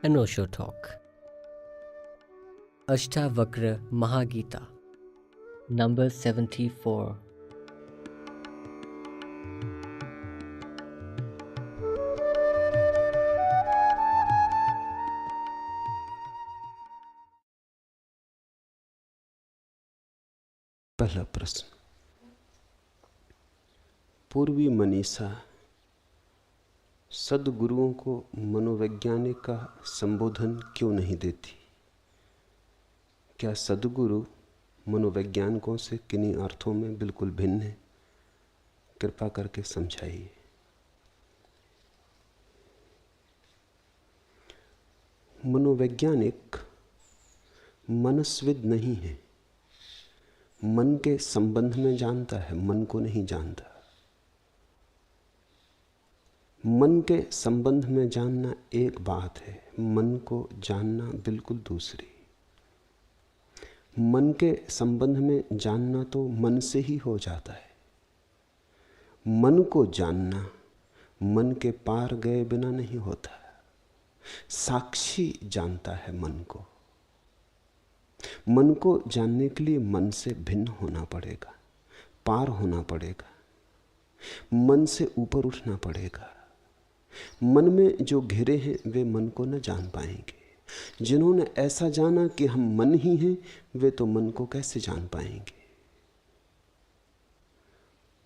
अनोशो talk. Ashtavakra Mahageeta number 74। पहला प्रश्न। पूर्वी मनीषा सद्गुरुओं को मनोवैज्ञानिक का संबोधन क्यों नहीं देती? क्या सद्गुरु मनोवैज्ञानिकों से किन्हीं अर्थों में बिल्कुल भिन्न है? कृपा करके समझाइए। मनोवैज्ञानिक मनस्विद नहीं है। मन के संबंध में जानता है, मन को नहीं जानता। मन के संबंध में जानना एक बात है, मन को जानना बिल्कुल दूसरी। मन के संबंध में जानना तो मन से ही हो जाता है। मन को जानना मन के पार गए बिना नहीं होता। साक्षी जानता है मन को। मन को जानने के लिए मन से भिन्न होना पड़ेगा, पार होना पड़ेगा, मन से ऊपर उठना पड़ेगा। मन में जो घिरे हैं वे मन को न जान पाएंगे। जिन्होंने ऐसा जाना कि हम मन ही हैं, वे तो मन को कैसे जान पाएंगे?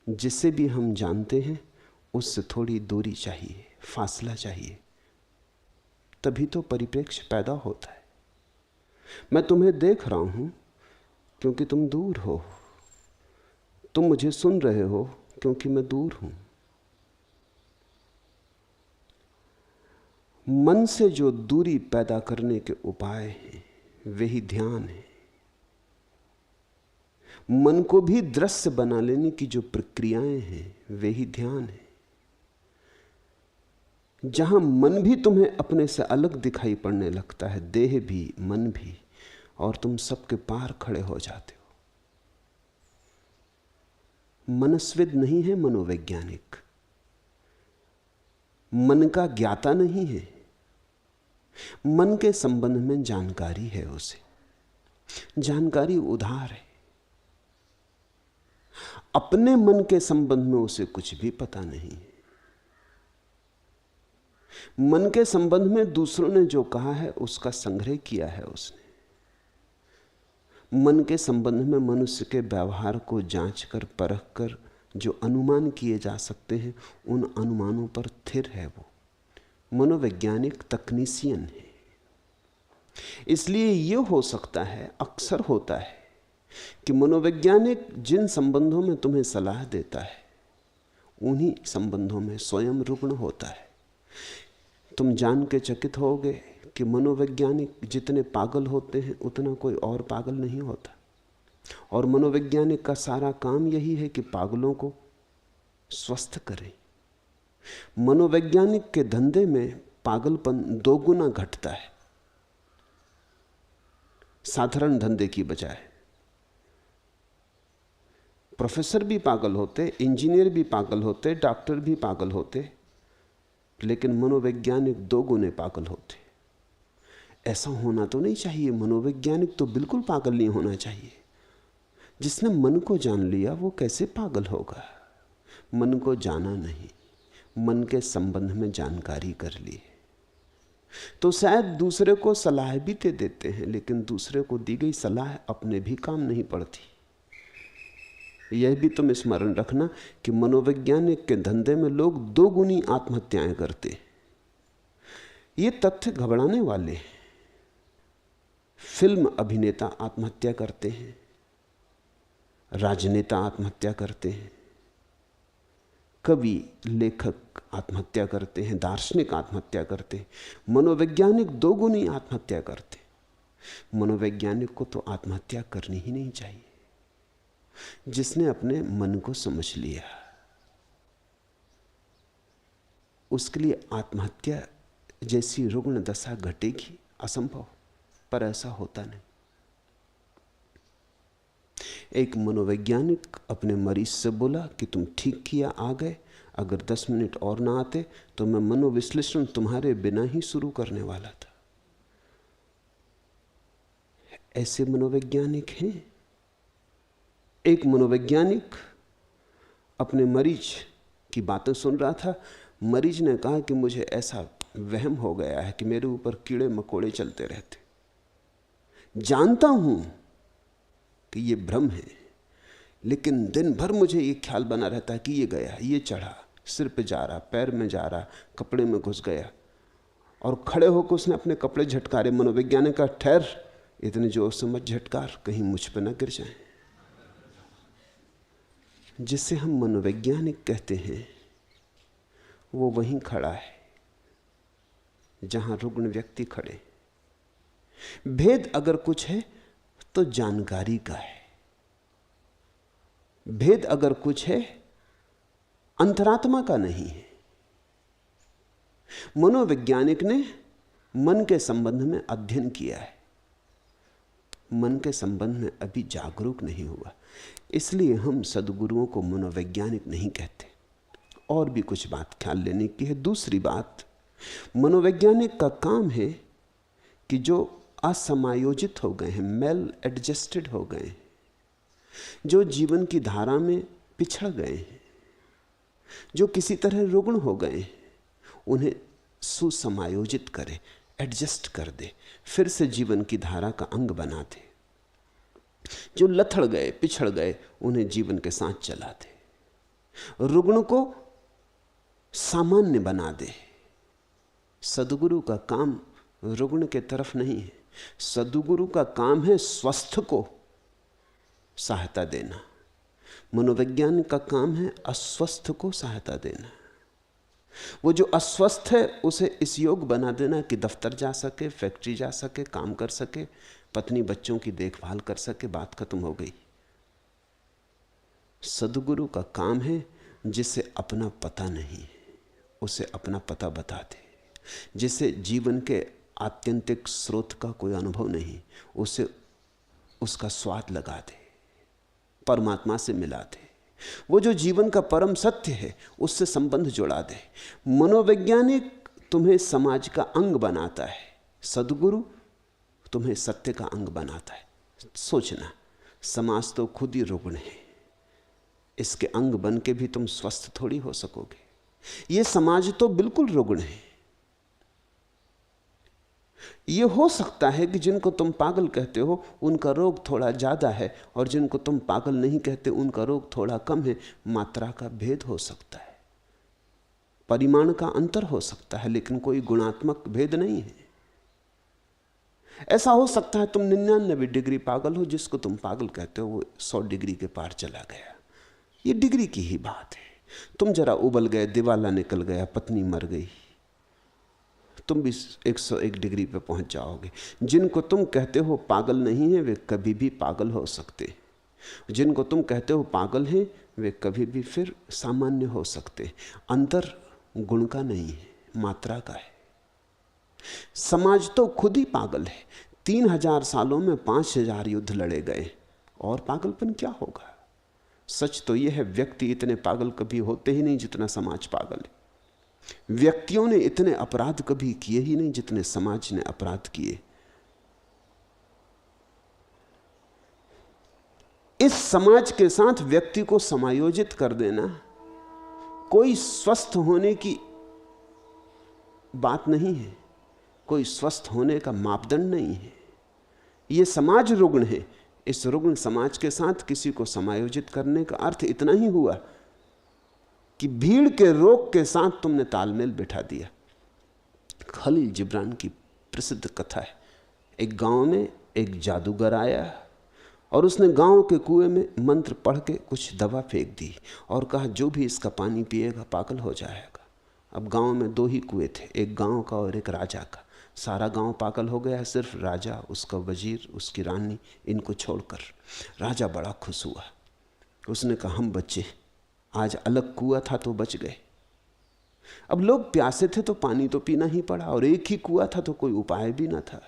जिसे भी हम जानते हैं उससे थोड़ी दूरी चाहिए, फासला चाहिए, तभी तो परिप्रेक्ष्य पैदा होता है। मैं तुम्हें देख रहा हूं क्योंकि तुम दूर हो। तुम मुझे सुन रहे हो क्योंकि मैं दूर हूं। मन से जो दूरी पैदा करने के उपाय हैं वही ध्यान है। मन को भी दृश्य बना लेने की जो प्रक्रियाएं हैं वही ध्यान है। जहां मन भी तुम्हें अपने से अलग दिखाई पड़ने लगता है, देह भी मन भी, और तुम सबके पार खड़े हो जाते हो। मनस्विद नहीं है मनोवैज्ञानिक, मन का ज्ञाता नहीं है। मन के संबंध में जानकारी है उसे, जानकारी उधार है। अपने मन के संबंध में उसे कुछ भी पता नहीं है। मन के संबंध में दूसरों ने जो कहा है उसका संग्रह किया है उसने। मन के संबंध में मनुष्य के व्यवहार को जांच कर परख कर जो अनुमान किए जा सकते हैं, उन अनुमानों पर स्थिर है वो। मनोवैज्ञानिक तकनीशियन है। इसलिए यह हो सकता है, अक्सर होता है, कि मनोवैज्ञानिक जिन संबंधों में तुम्हें सलाह देता है उन्हीं संबंधों में स्वयं रुग्ण होता है। तुम जान के चकित होगे कि मनोवैज्ञानिक जितने पागल होते हैं उतना कोई और पागल नहीं होता। और मनोवैज्ञानिक का सारा काम यही है कि पागलों को स्वस्थ करें। मनोवैज्ञानिक के धंधे में पागलपन 2 गुना घटता है साधारण धंधे की बजाय। प्रोफेसर भी पागल होते, इंजीनियर भी पागल होते, डॉक्टर भी पागल होते, लेकिन मनोवैज्ञानिक 2 गुने पागल होते। ऐसा होना तो नहीं चाहिए। मनोवैज्ञानिक तो बिल्कुल पागल नहीं होना चाहिए। जिसने मन को जान लिया वो कैसे पागल होगा? मन को जाना नहीं, मन के संबंध में जानकारी कर ली तो शायद दूसरे को सलाह भी दे देते हैं, लेकिन दूसरे को दी गई सलाह अपने भी काम नहीं पड़ती। यह भी तुम स्मरण रखना कि मनोवैज्ञानिक के धंधे में लोग 2 गुनी आत्महत्याएं करते हैं। ये तथ्य घबराने वाले हैं। फिल्म अभिनेता आत्महत्या करते हैं, राजनेता आत्महत्या करते हैं, कवि लेखक आत्महत्या करते हैं, दार्शनिक आत्महत्या करते हैं। मनोवैज्ञानिक 2 गुनी आत्महत्या करते हैं। मनोवैज्ञानिक को तो आत्महत्या करनी ही नहीं चाहिए। जिसने अपने मन को समझ लिया उसके लिए आत्महत्या जैसी रुग्ण दशा घटेगी असंभव, पर ऐसा होता नहीं। एक मनोवैज्ञानिक अपने मरीज से बोला कि तुम ठीक किया, आ गए, अगर 10 मिनट और ना आते तो मैं मनोविश्लेषण तुम्हारे बिना ही शुरू करने वाला था। ऐसे मनोवैज्ञानिक हैं। एक मनोवैज्ञानिक अपने मरीज की बातें सुन रहा था। मरीज ने कहा कि मुझे ऐसा वहम हो गया है कि मेरे ऊपर कीड़े मकोड़े चलते रहते। जानता हूं कि ये भ्रम है, लेकिन दिन भर मुझे ये ख्याल बना रहता है कि ये गया, ये चढ़ा, सिर पे जा रहा, पैर में जा रहा, कपड़े में घुस गया। और खड़े होकर उसने अपने कपड़े झटकारे। मनोवैज्ञानिक का ठहर, इतने जोर से मत झटकार, कहीं मुझ पे ना गिर जाए। जिसे हम मनोवैज्ञानिक कहते हैं वो वहीं खड़ा है जहां रुग्ण व्यक्ति खड़े। भेद अगर कुछ है तो जानकारी का है। भेद अगर कुछ है अंतरात्मा का नहीं है। मनोवैज्ञानिक ने मन के संबंध में अध्ययन किया है, मन के संबंध में अभी जागरूक नहीं हुआ। इसलिए हम सद्गुरुओं को मनोवैज्ञानिक नहीं कहते। और भी कुछ बात ख्याल लेने की है। दूसरी बात, मनोवैज्ञानिक का काम है कि जो असमायोजित हो गए हैं, मेल एडजस्टेड हो गए हैं, जो जीवन की धारा में पिछड़ गए हैं, जो किसी तरह रुग्ण हो गए हैं, उन्हें सुसमायोजित करे, एडजस्ट कर दे, फिर से जीवन की धारा का अंग बना दे। जो लथड़ गए, पिछड़ गए, उन्हें जीवन के साथ चला दे, रुग्ण को सामान्य बना दे। सद्गुरु का काम रुग्ण के तरफ नहीं है। सद्गुरु का काम है स्वस्थ को सहायता देना। मनोविज्ञान का काम है अस्वस्थ को सहायता देना। वो जो अस्वस्थ है उसे इस योग बना देना कि दफ्तर जा सके, फैक्ट्री जा सके, काम कर सके, पत्नी बच्चों की देखभाल कर सके, बात खत्म हो गई। सद्गुरु का काम है जिसे अपना पता नहीं है उसे अपना पता बता दे, जिसे जीवन के आत्यंतिक स्रोत का कोई अनुभव नहीं उसे उसका स्वाद लगा दे, परमात्मा से मिला दे। वो जो जीवन का परम सत्य है उससे संबंध जोड़ा दे। मनोवैज्ञानिक तुम्हें समाज का अंग बनाता है, सद्गुरु तुम्हें सत्य का अंग बनाता है। सोचना, समाज तो खुद ही रुग्ण है, इसके अंग बन के भी तुम स्वस्थ थोड़ी हो सकोगे। ये समाज तो बिल्कुल रुग्ण है। ये हो सकता है कि जिनको तुम पागल कहते हो उनका रोग थोड़ा ज्यादा है और जिनको तुम पागल नहीं कहते उनका रोग थोड़ा कम है। मात्रा का भेद हो सकता है, परिमाण का अंतर हो सकता है, लेकिन कोई गुणात्मक भेद नहीं है। ऐसा हो सकता है तुम 99 डिग्री पागल हो, जिसको तुम पागल कहते हो वो 100 डिग्री के पार चला गया। ये डिग्री की ही बात है। तुम जरा उबल गए, दिवाला निकल गया, पत्नी मर गई, तुम भी 101 डिग्री पे पहुंच जाओगे। जिनको तुम कहते हो पागल नहीं है वे कभी भी पागल हो सकते। जिनको तुम कहते हो पागल हैं वे कभी भी फिर सामान्य हो सकते। अंतर गुण का नहीं है, मात्रा का है। समाज तो खुद ही पागल है। 3000 सालों में 5000 युद्ध लड़े गए, और पागलपन क्या होगा। सच तो यह है व्यक्ति इतने पागल कभी होते ही नहीं जितना समाज पागल है। व्यक्तियों ने इतने अपराध कभी किए ही नहीं जितने समाज ने अपराध किए। इस समाज के साथ व्यक्ति को समायोजित कर देना कोई स्वस्थ होने की बात नहीं है, कोई स्वस्थ होने का मापदंड नहीं है। यह समाज रुग्ण है। इस रुग्ण समाज के साथ किसी को समायोजित करने का अर्थ इतना ही हुआ कि भीड़ के रोग के साथ तुमने तालमेल बिठा दिया। खलील जिब्रान की प्रसिद्ध कथा है। एक गांव में एक जादूगर आया और उसने गांव के कुएं में मंत्र पढ़ के कुछ दवा फेंक दी और कहा जो भी इसका पानी पिएगा पागल हो जाएगा। अब गांव में 2 ही कुएं थे, एक गांव का और एक राजा का। सारा गांव पागल हो गया, सिर्फ राजा, उसका वजीर, उसकी रानी, इनको छोड़कर। राजा बड़ा खुश हुआ। उसने कहा हम बच्चे, आज अलग कुआं था तो बच गए। अब लोग प्यासे थे तो पानी तो पीना ही पड़ा, और एक ही कुआं था तो कोई उपाय भी ना था।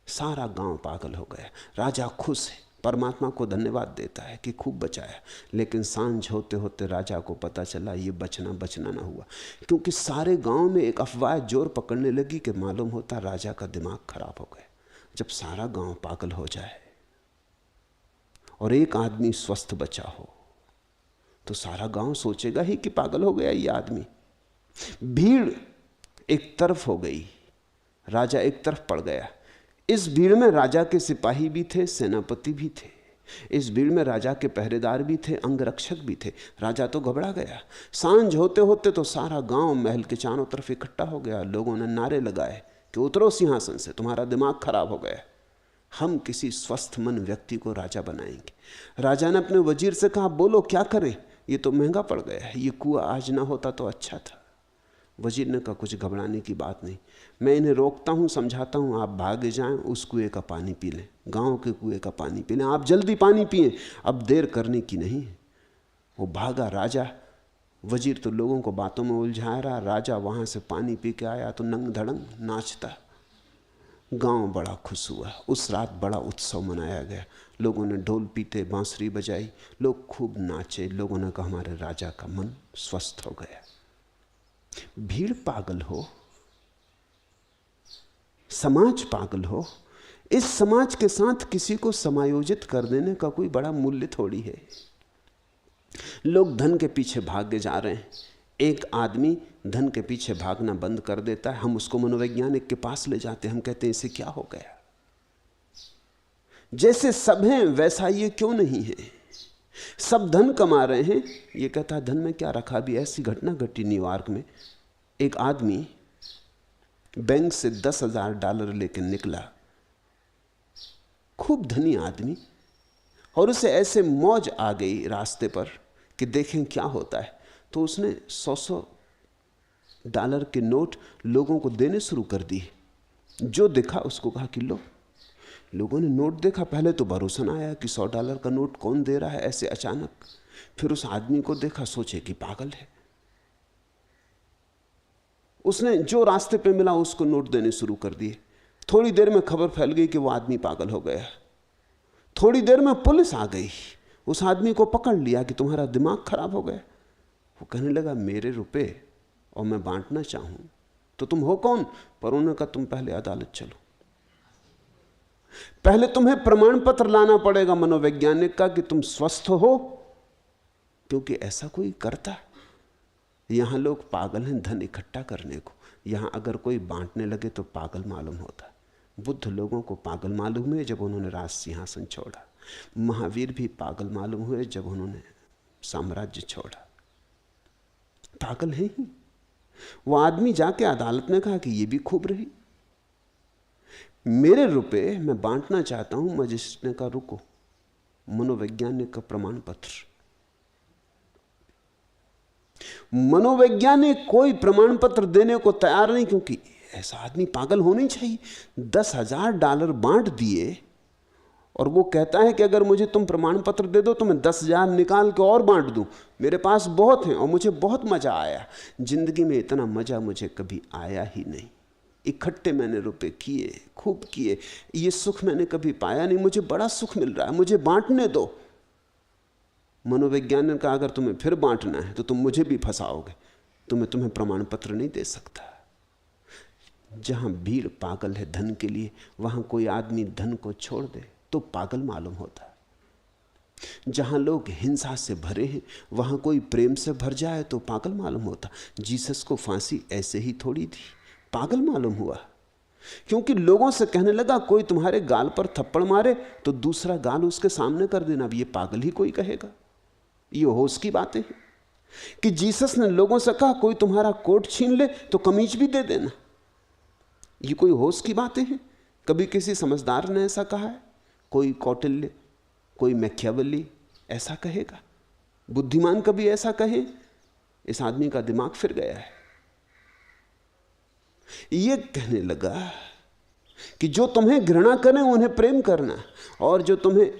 सारा गांव पागल हो गया। राजा खुश है, परमात्मा को धन्यवाद देता है कि खूब बचाया। लेकिन सांझ होते होते राजा को पता चला ये बचना ना हुआ, क्योंकि सारे गांव में एक अफवाह जोर पकड़ने लगी कि मालूम होता राजा का दिमाग खराब हो गया, जब सारा गांव पागल हो जाए और एक आदमी स्वस्थ बचा हो, तो सारा गांव सोचेगा ही कि पागल हो गया ये आदमी। भीड़ एक तरफ हो गई, राजा एक तरफ पड़ गया। इस भीड़ में राजा के सिपाही भी थे, सेनापति भी थे, इस भीड़ में राजा के पहरेदार भी थे, अंगरक्षक भी थे। राजा तो घबरा गया। सांझ होते होते तो सारा गांव महल के चारों तरफ इकट्ठा हो गया। लोगों ने नारे लगाए कि उतरो सिंहासन से, तुम्हारा दिमाग खराब हो गया, हम किसी स्वस्थ मन व्यक्ति को राजा बनाएंगे। राजा ने अपने वजीर से कहा, बोलो क्या करें, ये तो महंगा पड़ गया है, ये कुआं आज ना होता तो अच्छा था। वजीर ने कहा, कुछ घबराने की बात नहीं, मैं इन्हें रोकता हूँ, समझाता हूँ, आप भागे जाएं, उस कुएं का पानी पी लें, गांव के कुएं का पानी पी लें, आप जल्दी पानी पिएं, अब देर करने की नहीं। वो भागा राजा। वजीर तो लोगों को बातों में उलझा रहा, राजा वहाँ से पानी पी के आया तो नंग धड़ंग नाचता। गांव बड़ा खुश हुआ। उस रात बड़ा उत्सव मनाया गया। लोगों ने ढोल पीटे, बांसुरी बजाई, लोग खूब नाचे। लोगों ने कहा, हमारे राजा का मन स्वस्थ हो गया। भीड़ पागल हो, समाज पागल हो, इस समाज के साथ किसी को समायोजित कर देने का कोई बड़ा मूल्य थोड़ी है। लोग धन के पीछे भागे जा रहे हैं। एक आदमी धन के पीछे भागना बंद कर देता है, हम उसको मनोवैज्ञानिक के पास ले जाते हैं। हम कहते हैं, इसे क्या हो गया? जैसे सब हैं वैसा ये क्यों नहीं है? सब धन कमा रहे हैं। ये कहता है, धन में क्या रखा? अभी ऐसी घटना घटी न्यूयॉर्क में। एक आदमी बैंक से $10,000 लेकर निकला, खूब धनी आदमी, और उसे ऐसे मौज आ गई रास्ते पर कि देखें क्या होता है। तो उसने $100 के नोट लोगों को देने शुरू कर दिए। जो देखा उसको कहा कि लो। लोगों ने नोट देखा, पहले तो भरोसा ना आया कि $100 का नोट कौन दे रहा है ऐसे अचानक। फिर उस आदमी को देखा, सोचे कि पागल है। उसने जो रास्ते पे मिला उसको नोट देने शुरू कर दिए। थोड़ी देर में खबर फैल गई कि वो आदमी पागल हो गया। थोड़ी देर में पुलिस आ गई, उस आदमी को पकड़ लिया कि तुम्हारा दिमाग खराब हो गया। वो कहने लगा, मेरे रुपए और मैं बांटना चाहूं तो तुम हो कौन? पर उन्होंने कहा, तुम पहले अदालत चलो, पहले तुम्हें प्रमाण पत्र लाना पड़ेगा मनोवैज्ञानिक का कि तुम स्वस्थ हो, क्योंकि ऐसा कोई करता। यहां लोग पागल हैं धन इकट्ठा करने को। यहां अगर कोई बांटने लगे तो पागल मालूम होता। बुद्ध लोगों को पागल मालूम हुए जब उन्होंने राज सिंहासन छोड़ा। महावीर भी पागल मालूम हुए जब उन्होंने साम्राज्य छोड़ा। पागल है ही। वो आदमी जाके अदालत में कहा कि ये भी खूब रही, मेरे रुपए मैं बांटना चाहता हूं। मजिस्ट्रेट ने कहा, रुको, मनोवैज्ञानिक का प्रमाण पत्र। मनोवैज्ञानिक कोई प्रमाण पत्र देने को तैयार नहीं, क्योंकि ऐसा आदमी पागल होना ही चाहिए। $10,000 बांट दिए और वो कहता है कि अगर मुझे तुम प्रमाण पत्र दे दो तो मैं 10,000 निकाल के और बांट दूं। मेरे पास बहुत हैं और मुझे बहुत मजा आया। जिंदगी में इतना मजा मुझे कभी आया ही नहीं। इकट्ठे मैंने रुपए किए, खूब किए, ये सुख मैंने कभी पाया नहीं। मुझे बड़ा सुख मिल रहा है, मुझे बांटने दो। मनोवैज्ञानिक का, अगर तुम्हें फिर बांटना है तो तुम मुझे भी फंसाओगे, तुम्हें प्रमाण पत्र नहीं दे सकता। जहां भीड़ पागल है धन के लिए, वहां कोई आदमी धन को छोड़ दे तो पागल मालूम होता है। जहां लोग हिंसा से भरे हैं, वहां कोई प्रेम से भर जाए तो पागल मालूम होता। जीसस को फांसी ऐसे ही थोड़ी थी, पागल मालूम हुआ, क्योंकि लोगों से कहने लगा, कोई तुम्हारे गाल पर थप्पड़ मारे तो दूसरा गाल उसके सामने कर देना। अब ये पागल ही कोई कहेगा? ये होश की बातें हैं कि जीसस ने लोगों से कहा, कोई तुम्हारा कोट छीन ले तो कमीज भी दे देना। ये कोई होश की बातें हैं? कभी किसी समझदार ने ऐसा कहा है? कोई कौटिल्य, कोई मैकियावेली ऐसा कहेगा? बुद्धिमान कभी ऐसा कहे? इस आदमी का दिमाग फिर गया है। ये कहने लगा कि जो तुम्हें घृणा करें उन्हें प्रेम करना, और जो तुम्हें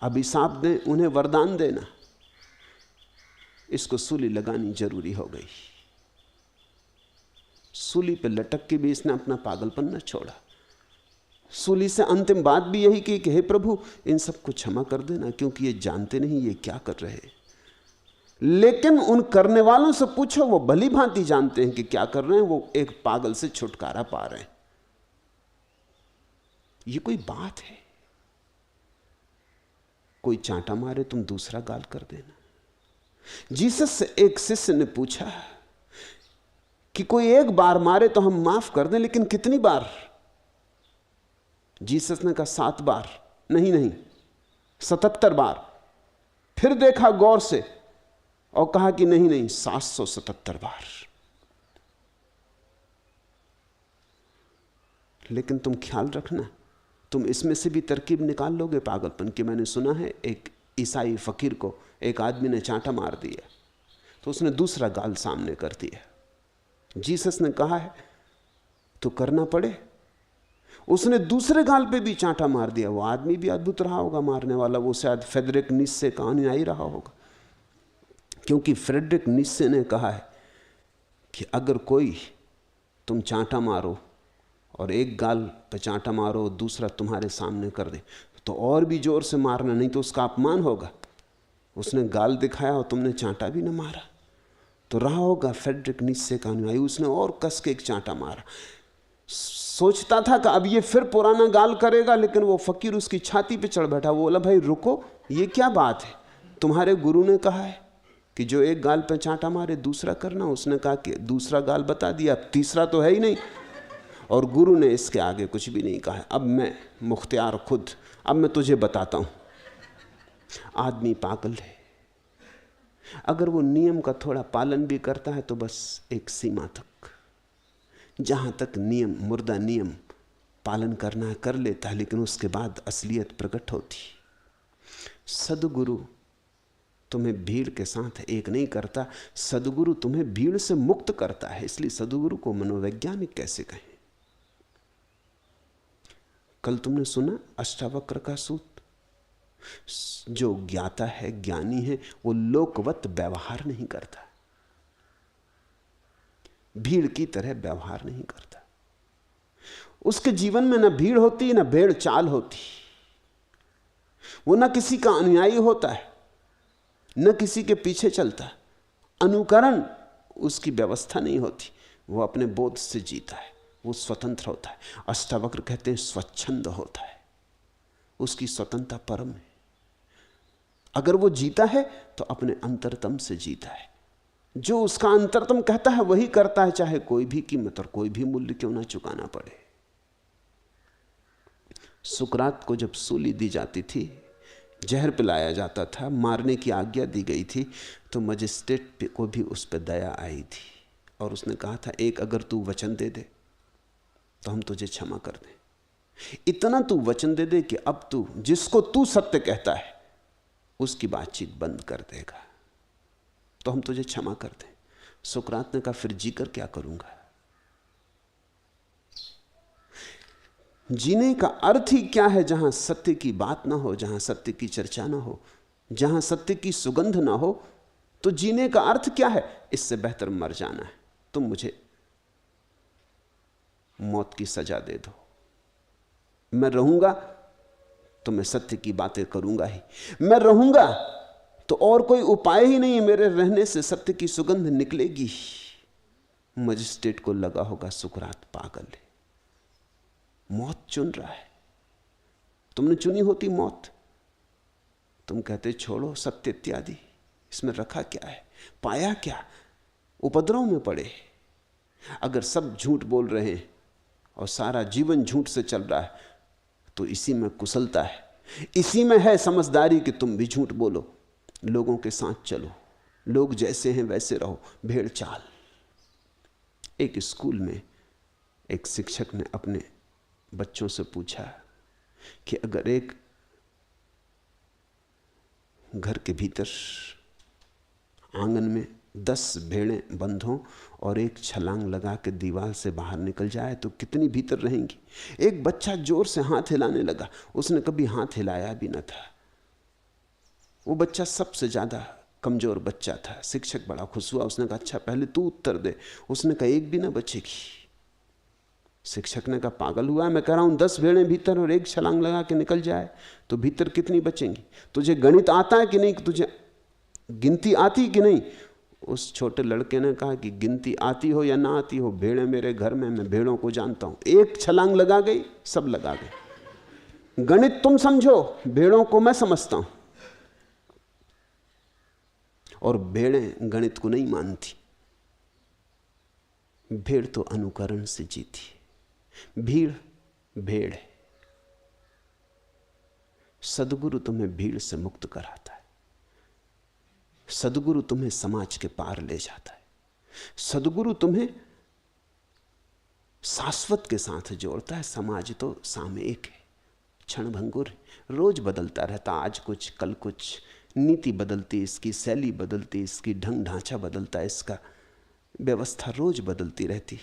अभिशाप दें उन्हें वरदान देना। इसको सूली लगानी जरूरी हो गई। सूली पे लटक के भी इसने अपना पागलपन न छोड़ा। सूली से अंतिम बात भी यही की कि हे प्रभु, इन सबको क्षमा कर देना, क्योंकि ये जानते नहीं ये क्या कर रहे हैं। लेकिन उन करने वालों से पूछो, वो भली भांति जानते हैं कि क्या कर रहे हैं। वो एक पागल से छुटकारा पा रहे हैं। ये कोई बात है? कोई चांटा मारे तुम दूसरा गाल कर देना। जीसस से एक शिष्य ने पूछा कि कोई एक बार मारे तो हम माफ कर दें, लेकिन कितनी बार? जीसस ने कहा 7 बार। नहीं 77 बार। फिर देखा गौर से और कहा कि नहीं 777 बार। लेकिन तुम ख्याल रखना, तुम इसमें से भी तरकीब निकाल लोगे पागलपन की। मैंने सुना है एक ईसाई फकीर को एक आदमी ने चांटा मार दिया तो उसने दूसरा गाल सामने कर दिया। जीसस ने कहा है तो करना पड़े। उसने दूसरे गाल पे भी चांटा मार दिया। वो आदमी भी अद्भुत रहा होगा मारने वाला, वो शायद फ्रेडरिक नीत्शे का अनुयायी रहा होगा, क्योंकि फ्रेडरिक नीत्शे ने कहा है कि अगर कोई तुम चांटा मारो और एक गाल पे चांटा मारो दूसरा तुम्हारे सामने कर दे तो और भी जोर से मारना, नहीं तो उसका अपमान होगा। उसने गाल दिखाया और तुमने चांटा भी न मारा, तो रहा होगा फ्रेडरिक नीत्शे का अनुयायी। उसने और कस के एक चांटा मारा। सोचता था कि अब ये फिर पुराना गाल करेगा, लेकिन वो फकीर उसकी छाती पे चढ़ बैठा। वो बोला, भाई रुको, ये क्या बात है? तुम्हारे गुरु ने कहा है कि जो एक गाल पे चांटा मारे दूसरा करना। उसने कहा कि दूसरा गाल बता दिया, तीसरा तो है ही नहीं। और गुरु ने इसके आगे कुछ भी नहीं कहा। अब मैं मुख्तियार खुद, अब मैं तुझे बताता हूं। आदमी पागल है। अगर वो नियम का थोड़ा पालन भी करता है तो बस एक सीमा तक, जहां तक नियम, मुर्दा नियम पालन करना है कर लेता है, लेकिन उसके बाद असलियत प्रकट होती। सदगुरु तुम्हें भीड़ के साथ एक नहीं करता, सदगुरु तुम्हें भीड़ से मुक्त करता है। इसलिए सदगुरु को मनोवैज्ञानिक कैसे कहें? कल तुमने सुना अष्टावक्र का सूत्र। जो ज्ञाता है, ज्ञानी है, वो लोकवत व्यवहार नहीं करता, भीड़ की तरह व्यवहार नहीं करता। उसके जीवन में न भीड़ होती न भेड़ चाल होती। वो न किसी का अनुयायी होता है न किसी के पीछे चलता। अनुकरण उसकी व्यवस्था नहीं होती। वो अपने बोध से जीता है, वो स्वतंत्र होता है। अष्टावक्र कहते हैं स्वच्छंद होता है, उसकी स्वतंत्रता परम है। अगर वो जीता है तो अपने अंतरतम से जीता है। जो उसका अंतरतम कहता है वही करता है, चाहे कोई भी कीमत और कोई भी मूल्य क्यों ना चुकाना पड़े। सुकरात को जब सूली दी जाती थी, जहर पिलाया जाता था, मारने की आज्ञा दी गई थी, तो मजिस्ट्रेट को भी उस पर दया आई थी और उसने कहा था, एक अगर तू वचन दे दे तो हम तुझे क्षमा कर दें। इतना तू वचन दे दे कि अब तू जिसको तू सत्य कहता है उसकी बातचीत बंद कर देगा तो हम तुझे क्षमा कर दें। सुकरात ने कहा, फिर जीकर क्या करूंगा? जीने का अर्थ ही क्या है जहां सत्य की बात ना हो, जहां सत्य की चर्चा ना हो, जहां सत्य की सुगंध ना हो? तो जीने का अर्थ क्या है? इससे बेहतर मर जाना है। तुम मुझे मौत की सजा दे दो, मैं रहूंगा तो मैं सत्य की बातें करूंगा ही। मैं रहूंगा तो और कोई उपाय ही नहीं है, मेरे रहने से सत्य की सुगंध निकलेगी। मजिस्ट्रेट को लगा होगा सुकरात पागल है, मौत चुन रहा है। तुमने चुनी होती मौत, तुम कहते छोड़ो सत्य इत्यादि, इसमें रखा क्या है, पाया क्या? उपद्रव में पड़े। अगर सब झूठ बोल रहे हैं और सारा जीवन झूठ से चल रहा है तो इसी में कुशलता है, इसी में है समझदारी कि तुम भी झूठ बोलो, लोगों के साथ चलो, लोग जैसे हैं वैसे रहो, भेड़ चाल। एक स्कूल में एक शिक्षक ने अपने बच्चों से पूछा कि अगर एक घर के भीतर आंगन में 10 भेड़ें बंद हों और एक छलांग लगा के दीवार से बाहर निकल जाए तो कितनी भीतर रहेंगी? एक बच्चा जोर से हाथ हिलाने लगा। उसने कभी हाथ हिलाया भी न था। वो बच्चा सबसे ज्यादा कमजोर बच्चा था। शिक्षक बड़ा खुश हुआ। उसने कहा, अच्छा पहले तू उत्तर दे। उसने कहा, एक भी ना बचेगी। शिक्षक ने कहा, पागल हुआ है? मैं कह रहा हूं 10 भेड़ें भीतर और एक छलांग लगा के निकल जाए तो भीतर कितनी बचेंगी? तुझे गणित आता है कि नहीं? तुझे गिनती आती कि नहीं? उस छोटे लड़के ने कहा कि गिनती आती हो या ना आती हो, भेड़ें मेरे घर में, मैं भेड़ों को जानता हूं। एक छलांग लगा गई, सब लगा गए। गणित तुम समझो, भेड़ों को मैं समझता हूं। और भेड़ें गणित को नहीं मानती। भेड़ तो अनुकरण से जीती है, भीड़ भेड़ है। सदगुरु तुम्हें भीड़ से मुक्त कराता है। सदगुरु तुम्हें समाज के पार ले जाता है। सदगुरु तुम्हें शाश्वत के साथ जोड़ता है। समाज तो सामयिक है, क्षणभंगुर है, रोज बदलता रहता, आज कुछ कल कुछ, नीति बदलती, इसकी शैली बदलती, इसकी ढंग ढांचा बदलता, इसका व्यवस्था रोज बदलती रहती।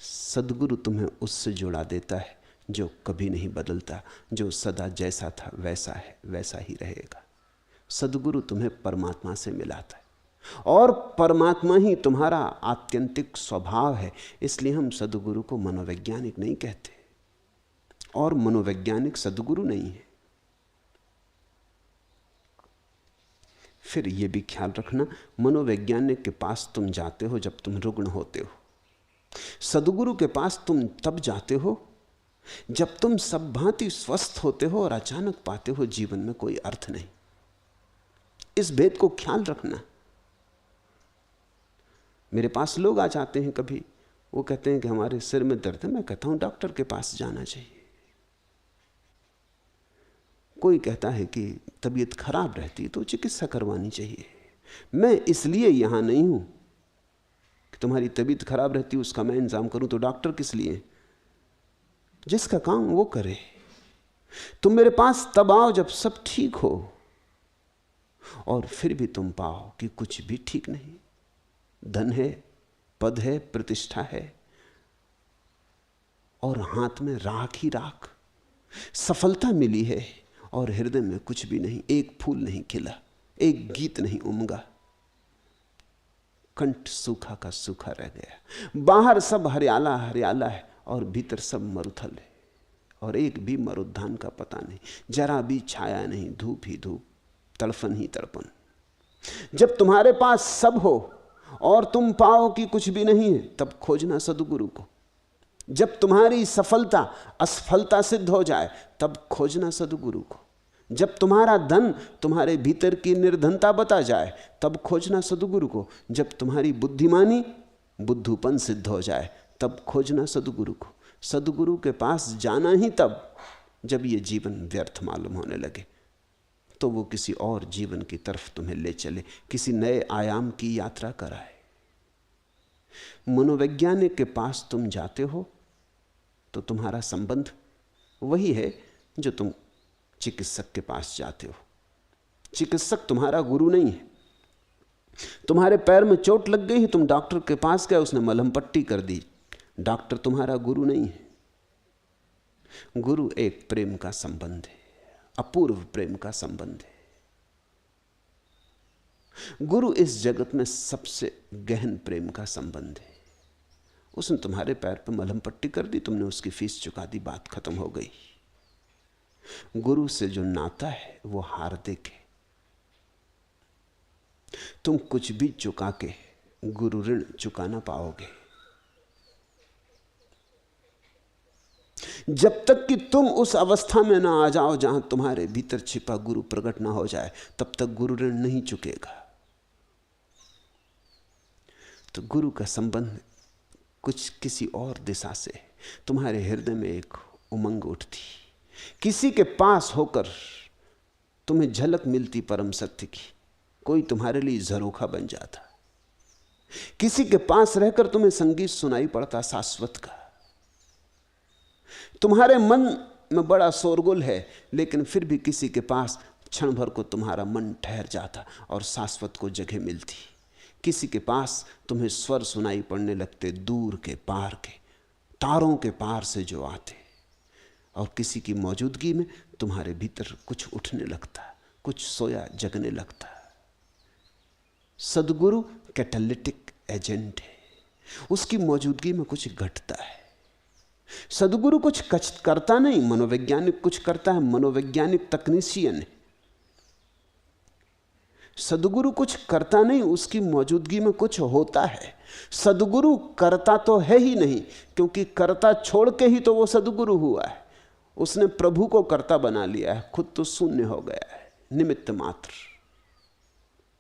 सदगुरु तुम्हें उससे जुड़ा देता है जो कभी नहीं बदलता, जो सदा जैसा था वैसा है, वैसा ही रहेगा। सदगुरु तुम्हें परमात्मा से मिलाता है, और परमात्मा ही तुम्हारा आत्यंतिक स्वभाव है। इसलिए हम सदगुरु को मनोवैज्ञानिक नहीं कहते, और मनोवैज्ञानिक सदगुरु नहीं है। फिर यह भी ख्याल रखना, मनोवैज्ञानिक के पास तुम जाते हो जब तुम रुग्ण होते हो। सदगुरु के पास तुम तब जाते हो जब तुम सब भांति स्वस्थ होते हो और अचानक पाते हो जीवन में कोई अर्थ नहीं। इस भेद को ख्याल रखना। मेरे पास लोग आ जाते हैं कभी, वो कहते हैं कि हमारे सिर में दर्द है। मैं कहता हूं डॉक्टर के पास जाना चाहिए। कोई कहता है कि तबीयत खराब रहती तो चिकित्सा करवानी चाहिए। मैं इसलिए यहां नहीं हूं कि तुम्हारी तबीयत खराब रहती उसका मैं इंतजाम करूं, तो डॉक्टर किस लिए? जिसका काम वो करे। तुम मेरे पास तब आओ जब सब ठीक हो, और फिर भी तुम पाओ कि कुछ भी ठीक नहीं। धन है, पद है, प्रतिष्ठा है, और हाथ में राख ही राख। सफलता मिली है और हृदय में कुछ भी नहीं, एक फूल नहीं खिला, एक गीत नहीं उमगा, कंठ सूखा का सूखा रह गया। बाहर सब हरियाला हरियाला है और भीतर सब मरुथल है, और एक भी मरुद्धान का पता नहीं, जरा भी छाया नहीं, धूप ही धूप, तड़फन ही तड़पन। जब तुम्हारे पास सब हो और तुम पाओ कि कुछ भी नहीं है, तब खोजना सद्गुरु को। जब तुम्हारी सफलता असफलता सिद्ध हो जाए, तब खोजना सद्गुरु को। जब तुम्हारा धन तुम्हारे भीतर की निर्धनता बता जाए, तब खोजना सद्गुरु को। जब तुम्हारी बुद्धिमानी बुद्धूपन सिद्ध हो जाए, तब खोजना सद्गुरु को। सद्गुरु के पास जाना ही तब जब ये जीवन व्यर्थ मालूम होने लगे, तो वो किसी और जीवन की तरफ तुम्हें ले चले, किसी नए आयाम की यात्रा कराए। मनोवैज्ञानिक के पास तुम जाते हो तो तुम्हारा संबंध वही है जो तुम चिकित्सक के पास जाते हो। चिकित्सक तुम्हारा गुरु नहीं है। तुम्हारे पैर में चोट लग गई है, तुम डॉक्टर के पास गए, उसने मलहम पट्टी कर दी। डॉक्टर तुम्हारा गुरु नहीं है। गुरु एक प्रेम का संबंध है, अपूर्व प्रेम का संबंध है। गुरु इस जगत में सबसे गहन प्रेम का संबंध है। उसने तुम्हारे पैर पर मलहम पट्टी कर दी, तुमने उसकी फीस चुका दी, बात खत्म हो गई। गुरु से जो नाता है वो हार्दिक है। तुम कुछ भी चुका के गुरु ऋण चुका ना पाओगे। जब तक कि तुम उस अवस्था में ना आ जाओ जहां तुम्हारे भीतर छिपा गुरु प्रकट ना हो जाए, तब तक गुरु ऋण नहीं चुकेगा। तो गुरु का संबंध कुछ किसी और दिशा से है। तुम्हारे हृदय में एक उमंग उठती, किसी के पास होकर तुम्हें झलक मिलती परम सत्य की, कोई तुम्हारे लिए झरोखा बन जाता, किसी के पास रहकर तुम्हें संगीत सुनाई पड़ता शाश्वत का। तुम्हारे मन में बड़ा शोरगुल है, लेकिन फिर भी किसी के पास क्षण भर को तुम्हारा मन ठहर जाता और शाश्वत को जगह मिलती। किसी के पास तुम्हें स्वर सुनाई पड़ने लगते, दूर के पार के, तारों के पार से जो आते, और किसी की मौजूदगी में तुम्हारे भीतर कुछ उठने लगता, कुछ सोया जगने लगता। सद्गुरु कैटालिटिक एजेंट है, उसकी मौजूदगी में कुछ घटता है। सद्गुरु कुछ करता नहीं, मनोवैज्ञानिक कुछ करता है, मनोवैज्ञानिक तकनीशियन है। सद्गुरु कुछ करता नहीं, उसकी मौजूदगी में कुछ होता है। सद्गुरु करता तो है ही नहीं, क्योंकि करता छोड़ के ही तो वो सद्गुरु हुआ है। उसने प्रभु को कर्ता बना लिया है, खुद तो शून्य हो गया है, निमित्त मात्र,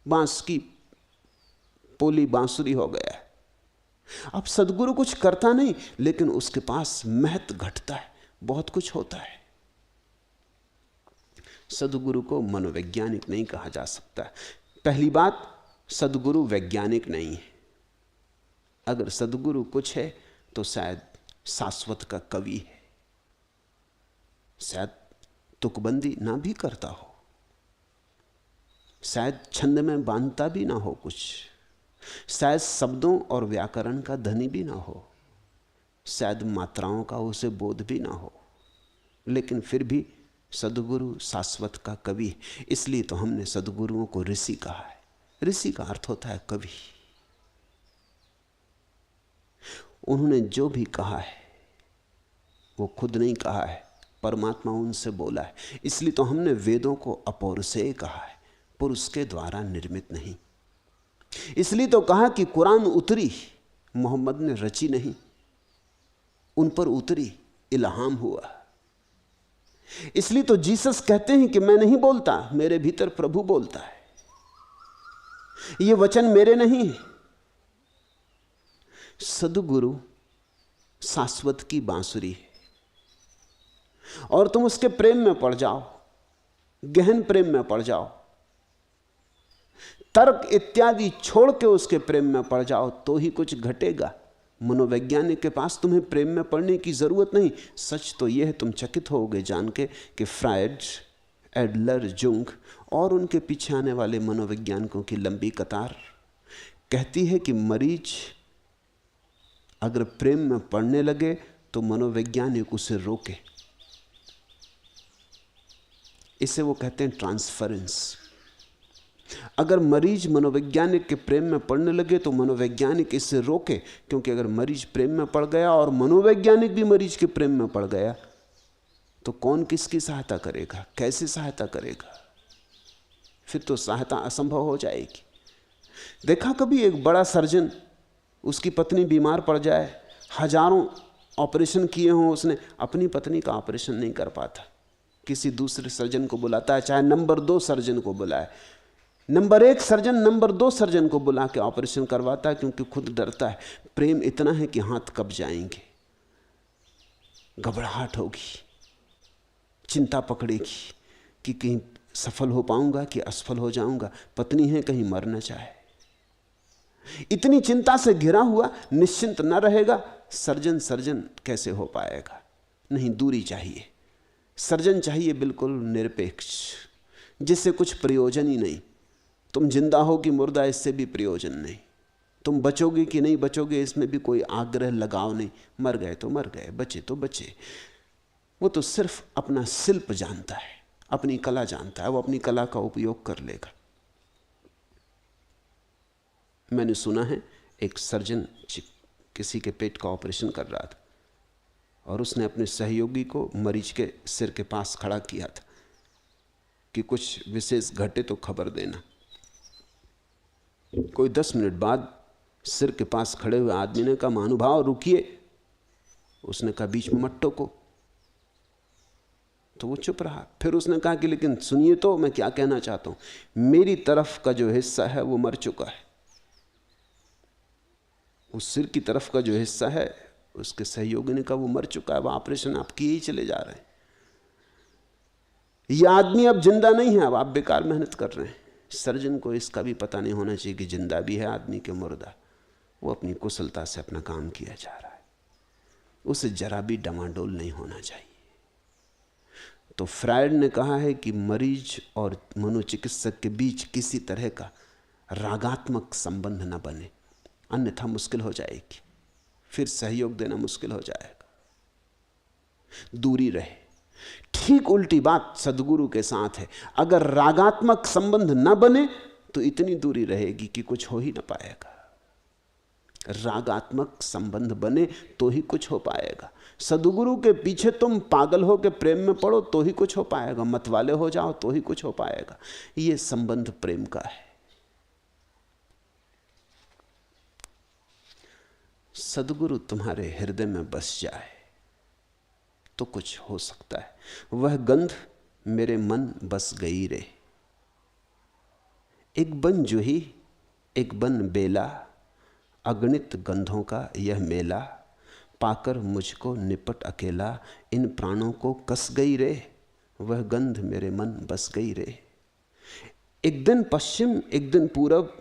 बांस की पोली बांसुरी हो गया है। अब सदगुरु कुछ करता नहीं, लेकिन उसके पास महत्व घटता है, बहुत कुछ होता है। सदगुरु को मनोवैज्ञानिक नहीं कहा जा सकता। पहली बात, सदगुरु वैज्ञानिक नहीं है। अगर सदगुरु कुछ है तो शायद शाश्वत का कवि है, शायद तुकबंदी ना भी करता हो, शायद छंद में बांधता भी ना हो कुछ, शायद शब्दों और व्याकरण का धनी भी ना हो, शायद मात्राओं का उसे बोध भी ना हो, लेकिन फिर भी सदगुरु शाश्वत का कवि। इसलिए तो हमने सदगुरुओं को ऋषि कहा है। ऋषि का अर्थ होता है कवि। उन्होंने जो भी कहा है वो खुद नहीं कहा है, परमात्मा उनसे बोला है। इसलिए तो हमने वेदों को अपौरुषेय कहा है, पुरुष के द्वारा निर्मित नहीं। इसलिए तो कहा कि कुरान उतरी, मोहम्मद ने रची नहीं, उन पर उतरी, इल्हाम हुआ। इसलिए तो जीसस कहते हैं कि मैं नहीं बोलता, मेरे भीतर प्रभु बोलता है, ये वचन मेरे नहीं है। सदगुरु शाश्वत की बांसुरी है, और तुम उसके प्रेम में पड़ जाओ, गहन प्रेम में पड़ जाओ, तर्क इत्यादि छोड़ के उसके प्रेम में पड़ जाओ तो ही कुछ घटेगा। मनोवैज्ञानिक के पास तुम्हें प्रेम में पड़ने की जरूरत नहीं। सच तो यह है, तुम चकित होगे जान के कि फ्रायड, एडलर, जुंग और उनके पीछे आने वाले मनोवैज्ञानिकों की लंबी कतार कहती है कि मरीज अगर प्रेम में पड़ने लगे तो मनोवैज्ञानिक उसे रोके। इसे वो कहते हैं ट्रांसफरेंस। अगर मरीज मनोवैज्ञानिक के प्रेम में पड़ने लगे तो मनोवैज्ञानिक इससे रोके, क्योंकि अगर मरीज प्रेम में पड़ गया और मनोवैज्ञानिक भी मरीज के प्रेम में पड़ गया तो कौन किसकी सहायता करेगा, कैसे सहायता करेगा? फिर तो सहायता असंभव हो जाएगी। देखा कभी एक बड़ा सर्जन, उसकी पत्नी बीमार पड़ जाए, हजारों ऑपरेशन किए हों, उसने अपनी पत्नी का ऑपरेशन नहीं कर पाता, किसी दूसरे सर्जन को बुलाता है, चाहे नंबर 2 सर्जन को बुलाए। नंबर 1 सर्जन नंबर 2 सर्जन को बुला के ऑपरेशन करवाता है, क्योंकि खुद डरता है। प्रेम इतना है कि हाथ कब जाएंगे, घबराहट होगी, चिंता पकड़ेगी कि कहीं सफल हो पाऊंगा कि असफल हो जाऊंगा, पत्नी है कहीं मर न चाहे। इतनी चिंता से घिरा हुआ निश्चिंत न रहेगा, सर्जन कैसे हो पाएगा? नहीं, दूरी चाहिए। सर्जन चाहिए बिल्कुल निरपेक्ष, जिससे कुछ प्रयोजन ही नहीं। तुम जिंदा हो कि मुर्दा, इससे भी प्रयोजन नहीं। तुम बचोगे कि नहीं बचोगे, इसमें भी कोई आग्रह लगाव नहीं। मर गए तो मर गए, बचे तो बचे। वो तो सिर्फ अपना शिल्प जानता है, अपनी कला जानता है, वो अपनी कला का उपयोग कर लेगा। मैंने सुना है एक सर्जन किसी के पेट का ऑपरेशन कर रहा था और उसने अपने सहयोगी को मरीज के सिर के पास खड़ा किया था कि कुछ विशेष घटे तो खबर देना। कोई 10 मिनट बाद सिर के पास खड़े हुए आदमी ने कहा, महानुभाव रुकिए। उसने कहा, बीच में मत टोको। तो वो चुप रहा। फिर उसने कहा कि लेकिन सुनिए तो, मैं क्या कहना चाहता हूं। मेरी तरफ का जो हिस्सा है वो मर चुका है, उस सिर की तरफ का जो हिस्सा है, उसके सहयोगी ने कहा वो मर चुका है, वो ऑपरेशन आप किए ही चले जा रहे हैं। ये आदमी अब जिंदा नहीं है, अब आप बेकार मेहनत कर रहे हैं। सर्जन को इसका भी पता नहीं होना चाहिए कि जिंदा भी है आदमी के मुर्दा। वो अपनी कुशलता से अपना काम किया जा रहा है, उसे जरा भी डमाडोल नहीं होना चाहिए। तो फ्रायड ने कहा है कि मरीज और मनोचिकित्सक के बीच किसी तरह का रागात्मक संबंध न बने, अन्यथा मुश्किल हो जाएगी, फिर सहयोग देना मुश्किल हो जाएगा। दूरी रहे। ठीक उल्टी बात सदगुरु के साथ है। अगर रागात्मक संबंध न बने तो इतनी दूरी रहेगी कि कुछ हो ही ना पाएगा। रागात्मक संबंध बने तो ही कुछ हो पाएगा। सदगुरु के पीछे तुम पागल हो के प्रेम में पड़ो तो ही कुछ हो पाएगा, मतवाले हो जाओ तो ही कुछ हो पाएगा। यह संबंध प्रेम का है। सदगुरु तुम्हारे हृदय में बस जाए, तो कुछ हो सकता है। वह गंध मेरे मन बस गई रे। एक बन जूही एक बन बेला, अगणित गंधों का यह मेला, पाकर मुझको निपट अकेला, इन प्राणों को कस गई रे। वह गंध मेरे मन बस गई रे। एक दिन पश्चिम एक दिन पूरब,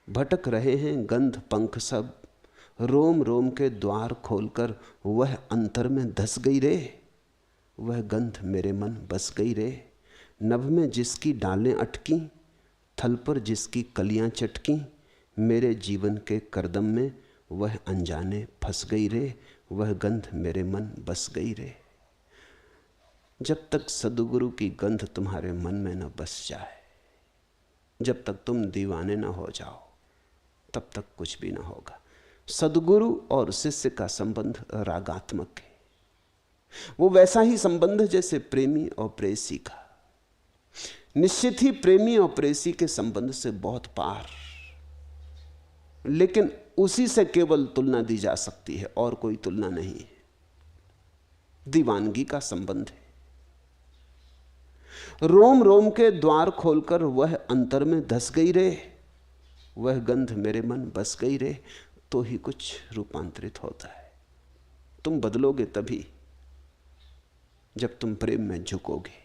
भटक रहे हैं गंध पंख सब, रोम रोम के द्वार खोलकर वह अंतर में धस गई रे। वह गंध मेरे मन बस गई रे। नभ में जिसकी डालें अटकी, थल पर जिसकी कलियां चटकी, मेरे जीवन के करदम में वह अनजाने फंस गई रे। वह गंध मेरे मन बस गई रे। जब तक सद्गुरु की गंध तुम्हारे मन में न बस जाए, जब तक तुम दीवाने न हो जाओ, तब तक कुछ भी ना होगा। सद्गुरु और शिष्य का संबंध रागात्मक है। वो वैसा ही संबंध जैसे प्रेमी और प्रेयसी का। निश्चित ही प्रेमी और प्रेयसी के संबंध से बहुत पार, लेकिन उसी से केवल तुलना दी जा सकती है और कोई तुलना नहीं है। दीवानगी का संबंध है। रोम रोम के द्वार खोलकर वह अंतर में धस गई रे। वह गंध मेरे मन बस गई रे। तो ही कुछ रूपांतरित होता है। तुम बदलोगे तभी जब तुम प्रेम में झुकोगे।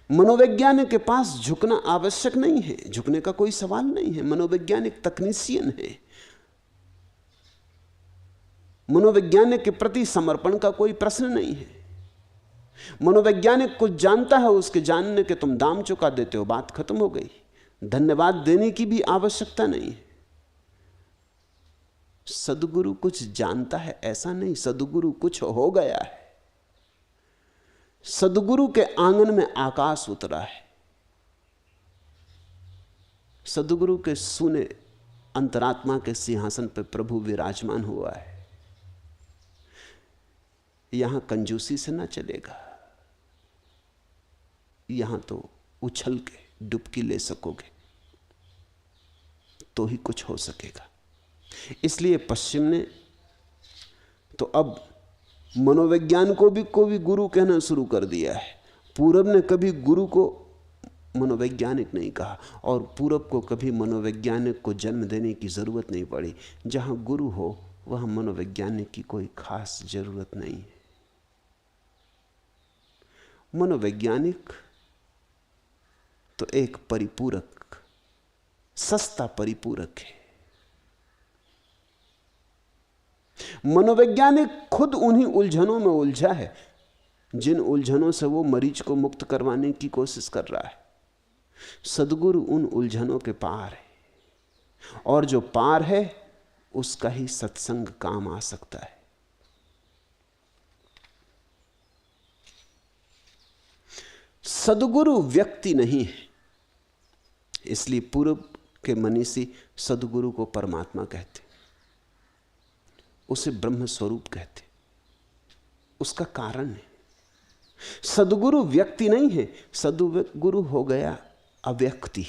मनोवैज्ञानिक के पास झुकना आवश्यक नहीं है, झुकने का कोई सवाल नहीं है। मनोवैज्ञानिक तकनीशियन है। मनोवैज्ञानिक के प्रति समर्पण का कोई प्रश्न नहीं है। मनोवैज्ञानिक कुछ जानता है, उसके जानने के तुम दाम चुका देते हो, बात खत्म हो गई। धन्यवाद देने की भी आवश्यकता नहीं है। सद्गुरु कुछ जानता है ऐसा नहीं, सद्गुरु कुछ हो गया है। सद्गुरु के आंगन में आकाश उतरा है। सद्गुरु के सूने अंतरात्मा के सिंहासन पर प्रभु विराजमान हुआ है। यहां कंजूसी से ना चलेगा, यहां तो उछल के डुबकी ले सकोगे तो ही कुछ हो सकेगा। इसलिए पश्चिम ने तो अब मनोविज्ञान को भी गुरु कहना शुरू कर दिया है। पूरब ने कभी गुरु को मनोवैज्ञानिक नहीं कहा, और पूरब को कभी मनोवैज्ञानिक को जन्म देने की जरूरत नहीं पड़ी। जहां गुरु हो वहां मनोवैज्ञानिक की कोई खास जरूरत नहीं है। मनोवैज्ञानिक तो एक परिपूरक, सस्ता परिपूरक है। मनोवैज्ञानिक खुद उन्हीं उलझनों में उलझा है जिन उलझनों से वो मरीज को मुक्त करवाने की कोशिश कर रहा है। सद्गुरु उन उलझनों के पार है, और जो पार है उसका ही सत्संग काम आ सकता है। सद्गुरु व्यक्ति नहीं है, इसलिए पूर्व के मनीषी सद्गुरु को परमात्मा कहते, उसे ब्रह्म स्वरूप कहते। उसका कारण है, सद्गुरु व्यक्ति नहीं है, सद्गुरु हो गया अव्यक्ति।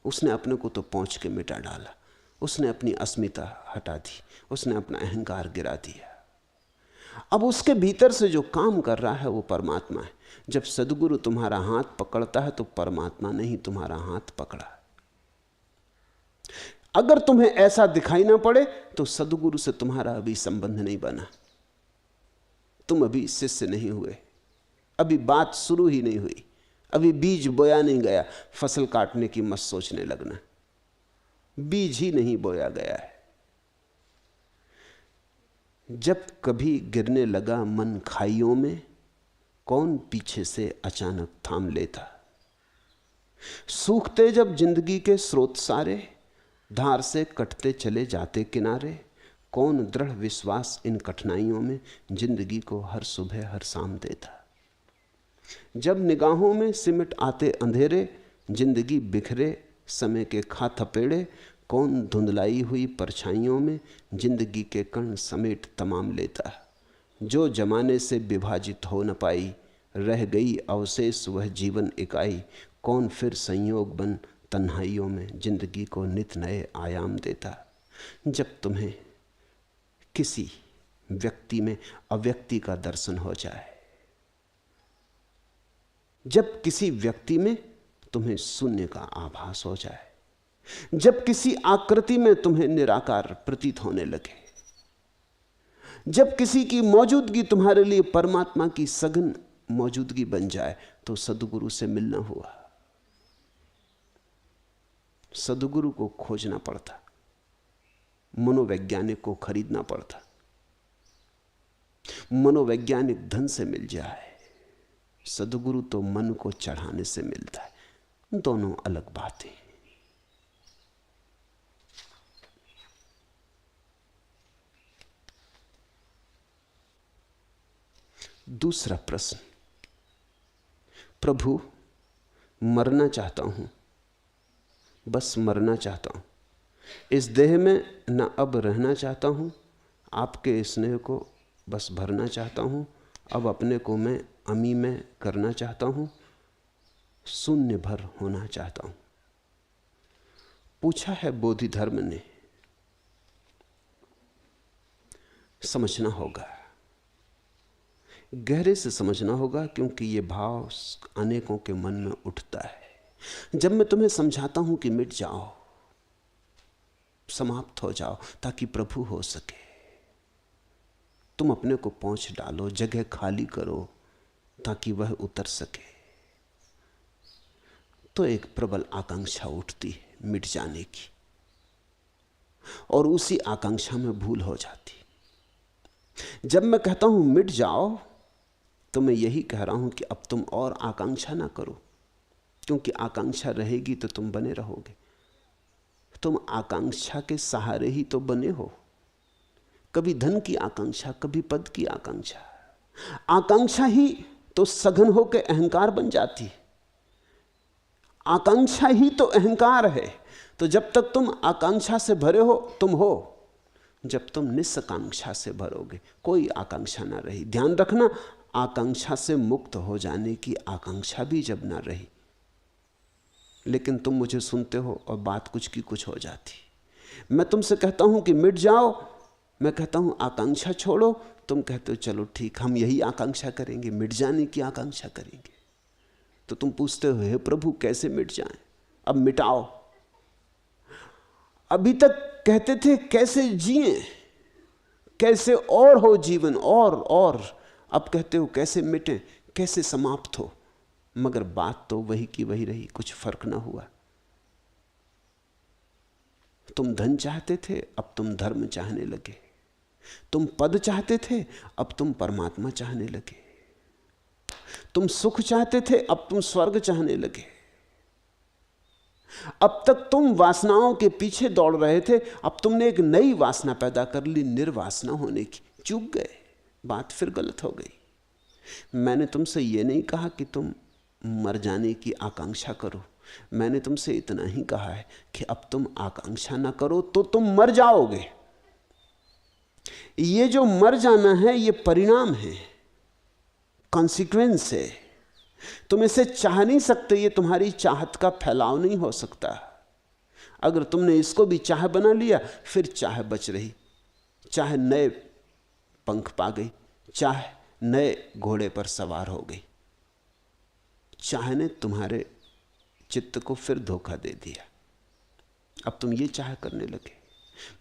उसने अपने को तो पहुंच के मिटा डाला, उसने अपनी अस्मिता हटा दी, उसने अपना अहंकार गिरा दिया। अब उसके भीतर से जो काम कर रहा है वो परमात्मा है। जब सद्गुरु तुम्हारा हाथ पकड़ता है तो परमात्मा ने ही तुम्हारा हाथ पकड़ा। अगर तुम्हें ऐसा दिखाई ना पड़े तो सद्गुरु से तुम्हारा अभी संबंध नहीं बना, तुम अभी शिष्य नहीं हुए, अभी बात शुरू ही नहीं हुई, अभी बीज बोया नहीं गया। फसल काटने की मत सोचने लगना, बीज ही नहीं बोया गया है। जब कभी गिरने लगा मन खाइयों में, कौन पीछे से अचानक थाम लेता। सूखते जब जिंदगी के स्रोत सारे, धार से कटते चले जाते किनारे, कौन दृढ़ विश्वास इन कठिनाइयों में जिंदगी को हर सुबह हर शाम देता। जब निगाहों में सिमट आते अंधेरे, जिंदगी बिखरे समय के खा थपेड़े, कौन धुंधलाई हुई परछाइयों में जिंदगी के कण समेट तमाम लेता। जो जमाने से विभाजित हो न पाई, रह गई अवशेष वह जीवन इकाई, कौन फिर संयोग बन तन्हाइयों में जिंदगी को नित नए आयाम देता। जब तुम्हें किसी व्यक्ति में अव्यक्ति का दर्शन हो जाए। जब किसी व्यक्ति में तुम्हें शून्य का आभास हो जाए, जब किसी आकृति में तुम्हें निराकार प्रतीत होने लगे, जब किसी की मौजूदगी तुम्हारे लिए परमात्मा की सघन मौजूदगी बन जाए, तो सद्गुरु से मिलना हुआ। सद्गुरु को खोजना पड़ता, मनोवैज्ञानिक को खरीदना पड़ता। मनोवैज्ञानिक धन से मिल जाए, सद्गुरु तो मन को चढ़ाने से मिलता है। दोनों अलग बातें। दूसरा प्रश्न, प्रभु मरना चाहता हूं, बस मरना चाहता हूं, इस देह में न अब रहना चाहता हूं, आपके स्नेह को बस भरना चाहता हूं, अब अपने को मैं अमी में करना चाहता हूं, शून्य भर होना चाहता हूं। पूछा है बोधि धर्म ने। समझना होगा, गहरे से समझना होगा, क्योंकि ये भाव अनेकों के मन में उठता है। जब मैं तुम्हें समझाता हूं कि मिट जाओ, समाप्त हो जाओ, ताकि प्रभु हो सके, तुम अपने को पहुंच डालो, जगह खाली करो ताकि वह उतर सके, तो एक प्रबल आकांक्षा उठती है मिट जाने की, और उसी आकांक्षा में भूल हो जाती। जब मैं कहता हूं मिट जाओ, तो मैं यही कह रहा हूं कि अब तुम और आकांक्षा ना करो, क्योंकि आकांक्षा रहेगी तो तुम बने रहोगे। तुम आकांक्षा के सहारे ही तो बने हो, कभी धन की आकांक्षा, कभी पद की आकांक्षा। आकांक्षा ही तो सघन होकर अहंकार बन जाती है, आकांक्षा ही तो अहंकार है। तो जब तक तुम आकांक्षा से भरे हो तुम हो, जब तुम निस्सकांक्षा से भरोगे कोई आकांक्षा ना रही। ध्यान रखना, आकांक्षा से मुक्त हो जाने की आकांक्षा भी जब ना रही, लेकिन तुम मुझे सुनते हो और बात कुछ की कुछ हो जाती। मैं तुमसे कहता हूं कि मिट जाओ, मैं कहता हूं आकांक्षा छोड़ो, तुम कहते हो चलो ठीक, हम यही आकांक्षा करेंगे, मिट जाने की आकांक्षा करेंगे। तो तुम पूछते हो हे प्रभु कैसे मिट जाएं, अब मिटाओ। अभी तक कहते थे कैसे जिएं, कैसे और हो जीवन, और अब कहते हो कैसे मिटें, कैसे समाप्त हो। मगर बात तो वही की वही रही, कुछ फर्क ना हुआ। तुम धन चाहते थे, अब तुम धर्म चाहने लगे। तुम पद चाहते थे, अब तुम परमात्मा चाहने लगे। तुम सुख चाहते थे, अब तुम स्वर्ग चाहने लगे। अब तक तुम वासनाओं के पीछे दौड़ रहे थे, अब तुमने एक नई वासना पैदा कर ली, निर्वासना होने की। चूक गए, बात फिर गलत हो गई। मैंने तुमसे यह नहीं कहा कि तुम मर जाने की आकांक्षा करो, मैंने तुमसे इतना ही कहा है कि अब तुम आकांक्षा ना करो तो तुम मर जाओगे। ये जो मर जाना है ये परिणाम है, कॉन्सिक्वेंस है। तुम इसे चाह नहीं सकते, ये तुम्हारी चाहत का फैलाव नहीं हो सकता। अगर तुमने इसको भी चाह बना लिया, फिर चाह बच रही, चाहे नए पंख पा गई, चाहे नए घोड़े पर सवार हो गई। चाह ने तुम्हारे चित्त को फिर धोखा दे दिया, अब तुम ये चाह करने लगे।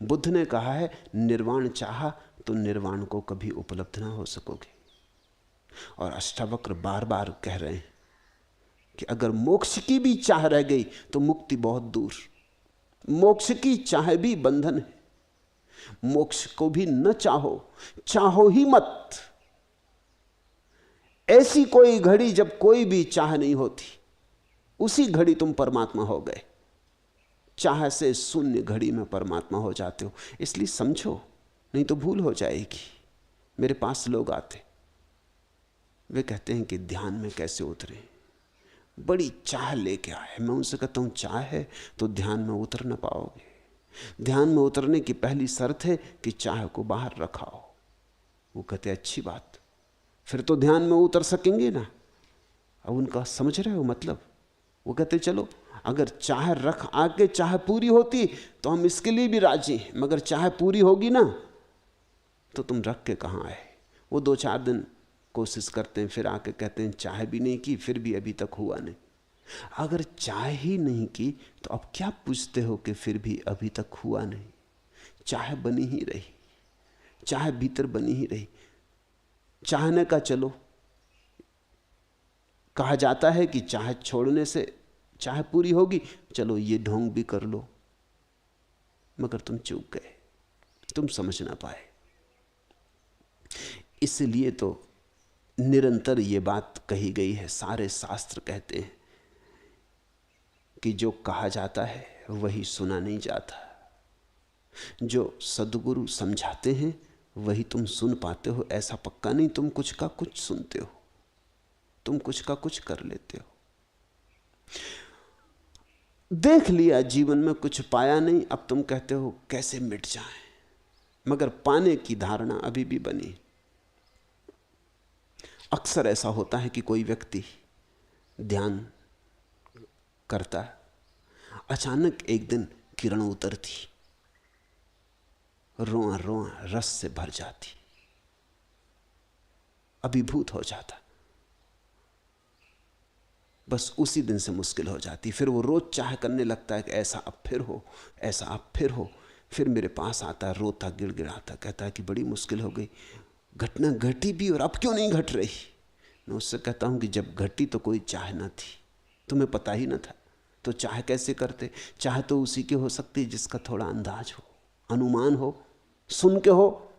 बुद्ध ने कहा है निर्वाण चाहा तो निर्वाण को कभी उपलब्ध ना हो सकोगे। और अष्टावक्र बार बार कह रहे हैं कि अगर मोक्ष की भी चाह रह गई तो मुक्ति बहुत दूर। मोक्ष की चाह भी बंधन है, मोक्ष को भी न चाहो, चाहो ही मत। ऐसी कोई घड़ी जब कोई भी चाह नहीं होती, उसी घड़ी तुम परमात्मा हो गए। चाह से शून्य घड़ी में परमात्मा हो जाते हो। इसलिए समझो, नहीं तो भूल हो जाएगी। मेरे पास लोग आते, वे कहते हैं कि ध्यान में कैसे उतरे, बड़ी चाह लेके आए। मैं उनसे कहता हूं चाह है तो ध्यान में उतर ना पाओगे। ध्यान में उतरने की पहली शर्त है कि चाह को बाहर रखाओ। वो कहते अच्छी बात, फिर तो ध्यान में उतर सकेंगे ना। अब उनका समझ रहे हो मतलब? वो कहते चलो अगर चाह रख आके चाह पूरी होती तो हम इसके लिए भी राजी हैं, मगर चाह पूरी होगी ना तो तुम रख के कहाँ आए? वो 2-4 दिन कोशिश करते हैं, फिर आके कहते हैं चाय भी नहीं की, फिर भी अभी तक हुआ नहीं। अगर चाय ही नहीं की तो अब क्या पूछते हो कि फिर भी अभी तक हुआ नहीं? चाय बनी ही रही, चाय भीतर बनी ही रही। चाहने का चलो, कहा जाता है कि चाह छोड़ने से चाह पूरी होगी, चलो ये ढोंग भी कर लो, मगर तुम चूक गए, तुम समझ ना पाए। इसलिए तो निरंतर ये बात कही गई है, सारे शास्त्र कहते हैं कि जो कहा जाता है वही सुना नहीं जाता, जो सद्गुरु समझाते हैं वही तुम सुन पाते हो। ऐसा पक्का नहीं तुम कुछ का कुछ सुनते हो, तुम कुछ का कुछ कर लेते हो। देख लिया जीवन में, कुछ पाया नहीं, अब तुम कहते हो कैसे मिट जाए, मगर पाने की धारणा अभी भी बनी। अक्सर ऐसा होता है कि कोई व्यक्ति ध्यान करता है, अचानक एक दिन किरण उतरती, रोआ रोआ रस से भर जाती, अभिभूत हो जाता, बस उसी दिन से मुश्किल हो जाती। फिर वो रोज चाह करने लगता है कि ऐसा अब फिर हो, ऐसा अब फिर हो। फिर मेरे पास आता है, रोता गिड़गिड़ाता, कहता है कि बड़ी मुश्किल हो गई, घटना घटी भी और अब क्यों नहीं घट रही। मैं उससे कहता हूं कि जब घटी तो कोई चाह ना थी, तुम्हें पता ही ना था, तो चाह कैसे करते? चाह तो उसी की हो सकती जिसका थोड़ा अंदाज हो, अनुमान हो, सुन के हो,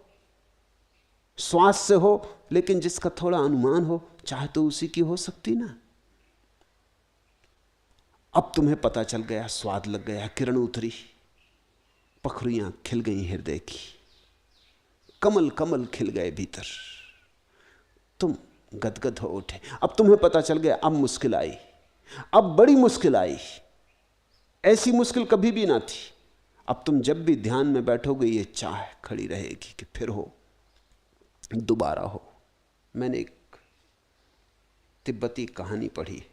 श्वास से हो, लेकिन जिसका थोड़ा अनुमान हो, चाह तो उसी की हो सकती ना। अब तुम्हें पता चल गया, स्वाद लग गया, किरण उतरी, पखरियां खिल गई हृदय की, कमल कमल खिल गए भीतर, तुम गदगद हो उठे। अब तुम्हें पता चल गया अब मुश्किल आई, अब बड़ी मुश्किल आई, ऐसी मुश्किल कभी भी ना थी। अब तुम जब भी ध्यान में बैठोगे ये चाह खड़ी रहेगी कि फिर हो, दोबारा हो। मैंने एक तिब्बती कहानी पढ़ी,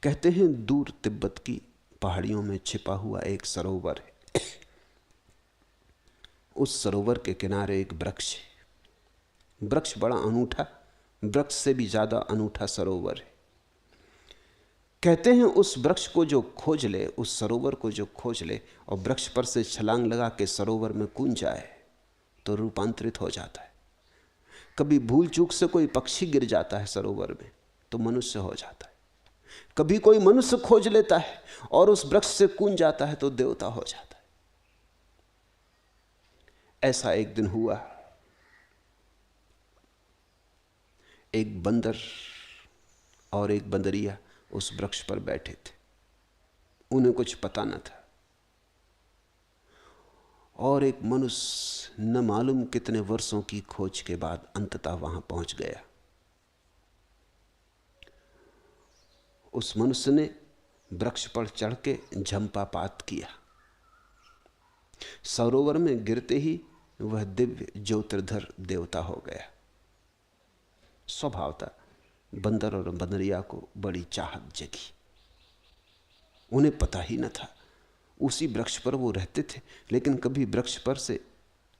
कहते हैं दूर तिब्बत की पहाड़ियों में छिपा हुआ एक सरोवर है। उस सरोवर के किनारे एक वृक्ष है, वृक्ष बड़ा अनूठा, वृक्ष से भी ज्यादा अनूठा सरोवर है। कहते हैं उस वृक्ष को जो खोज ले, उस सरोवर को जो खोज ले और वृक्ष पर से छलांग लगा के सरोवर में कूद जाए तो रूपांतरित हो जाता है। कभी भूल चूक से कोई पक्षी गिर जाता है सरोवर में तो मनुष्य हो जाता है, कभी कोई मनुष्य खोज लेता है और उस वृक्ष से कूद जाता है तो देवता हो जाता है। ऐसा एक दिन हुआ, एक बंदर और एक बंदरिया उस वृक्ष पर बैठे थे, उन्हें कुछ पता न था, और एक मनुष्य न मालूम कितने वर्षों की खोज के बाद अंततः वहां पहुंच गया। उस मनुष्य ने वृक्ष पर चढ़ के झंपापात किया, सरोवर में गिरते ही वह दिव्य ज्योतिर्धर देवता हो गया। स्वभाव था बंदर और बंदरिया को बड़ी चाहत जगी, उन्हें पता ही न था, उसी वृक्ष पर वो रहते थे लेकिन कभी वृक्ष पर से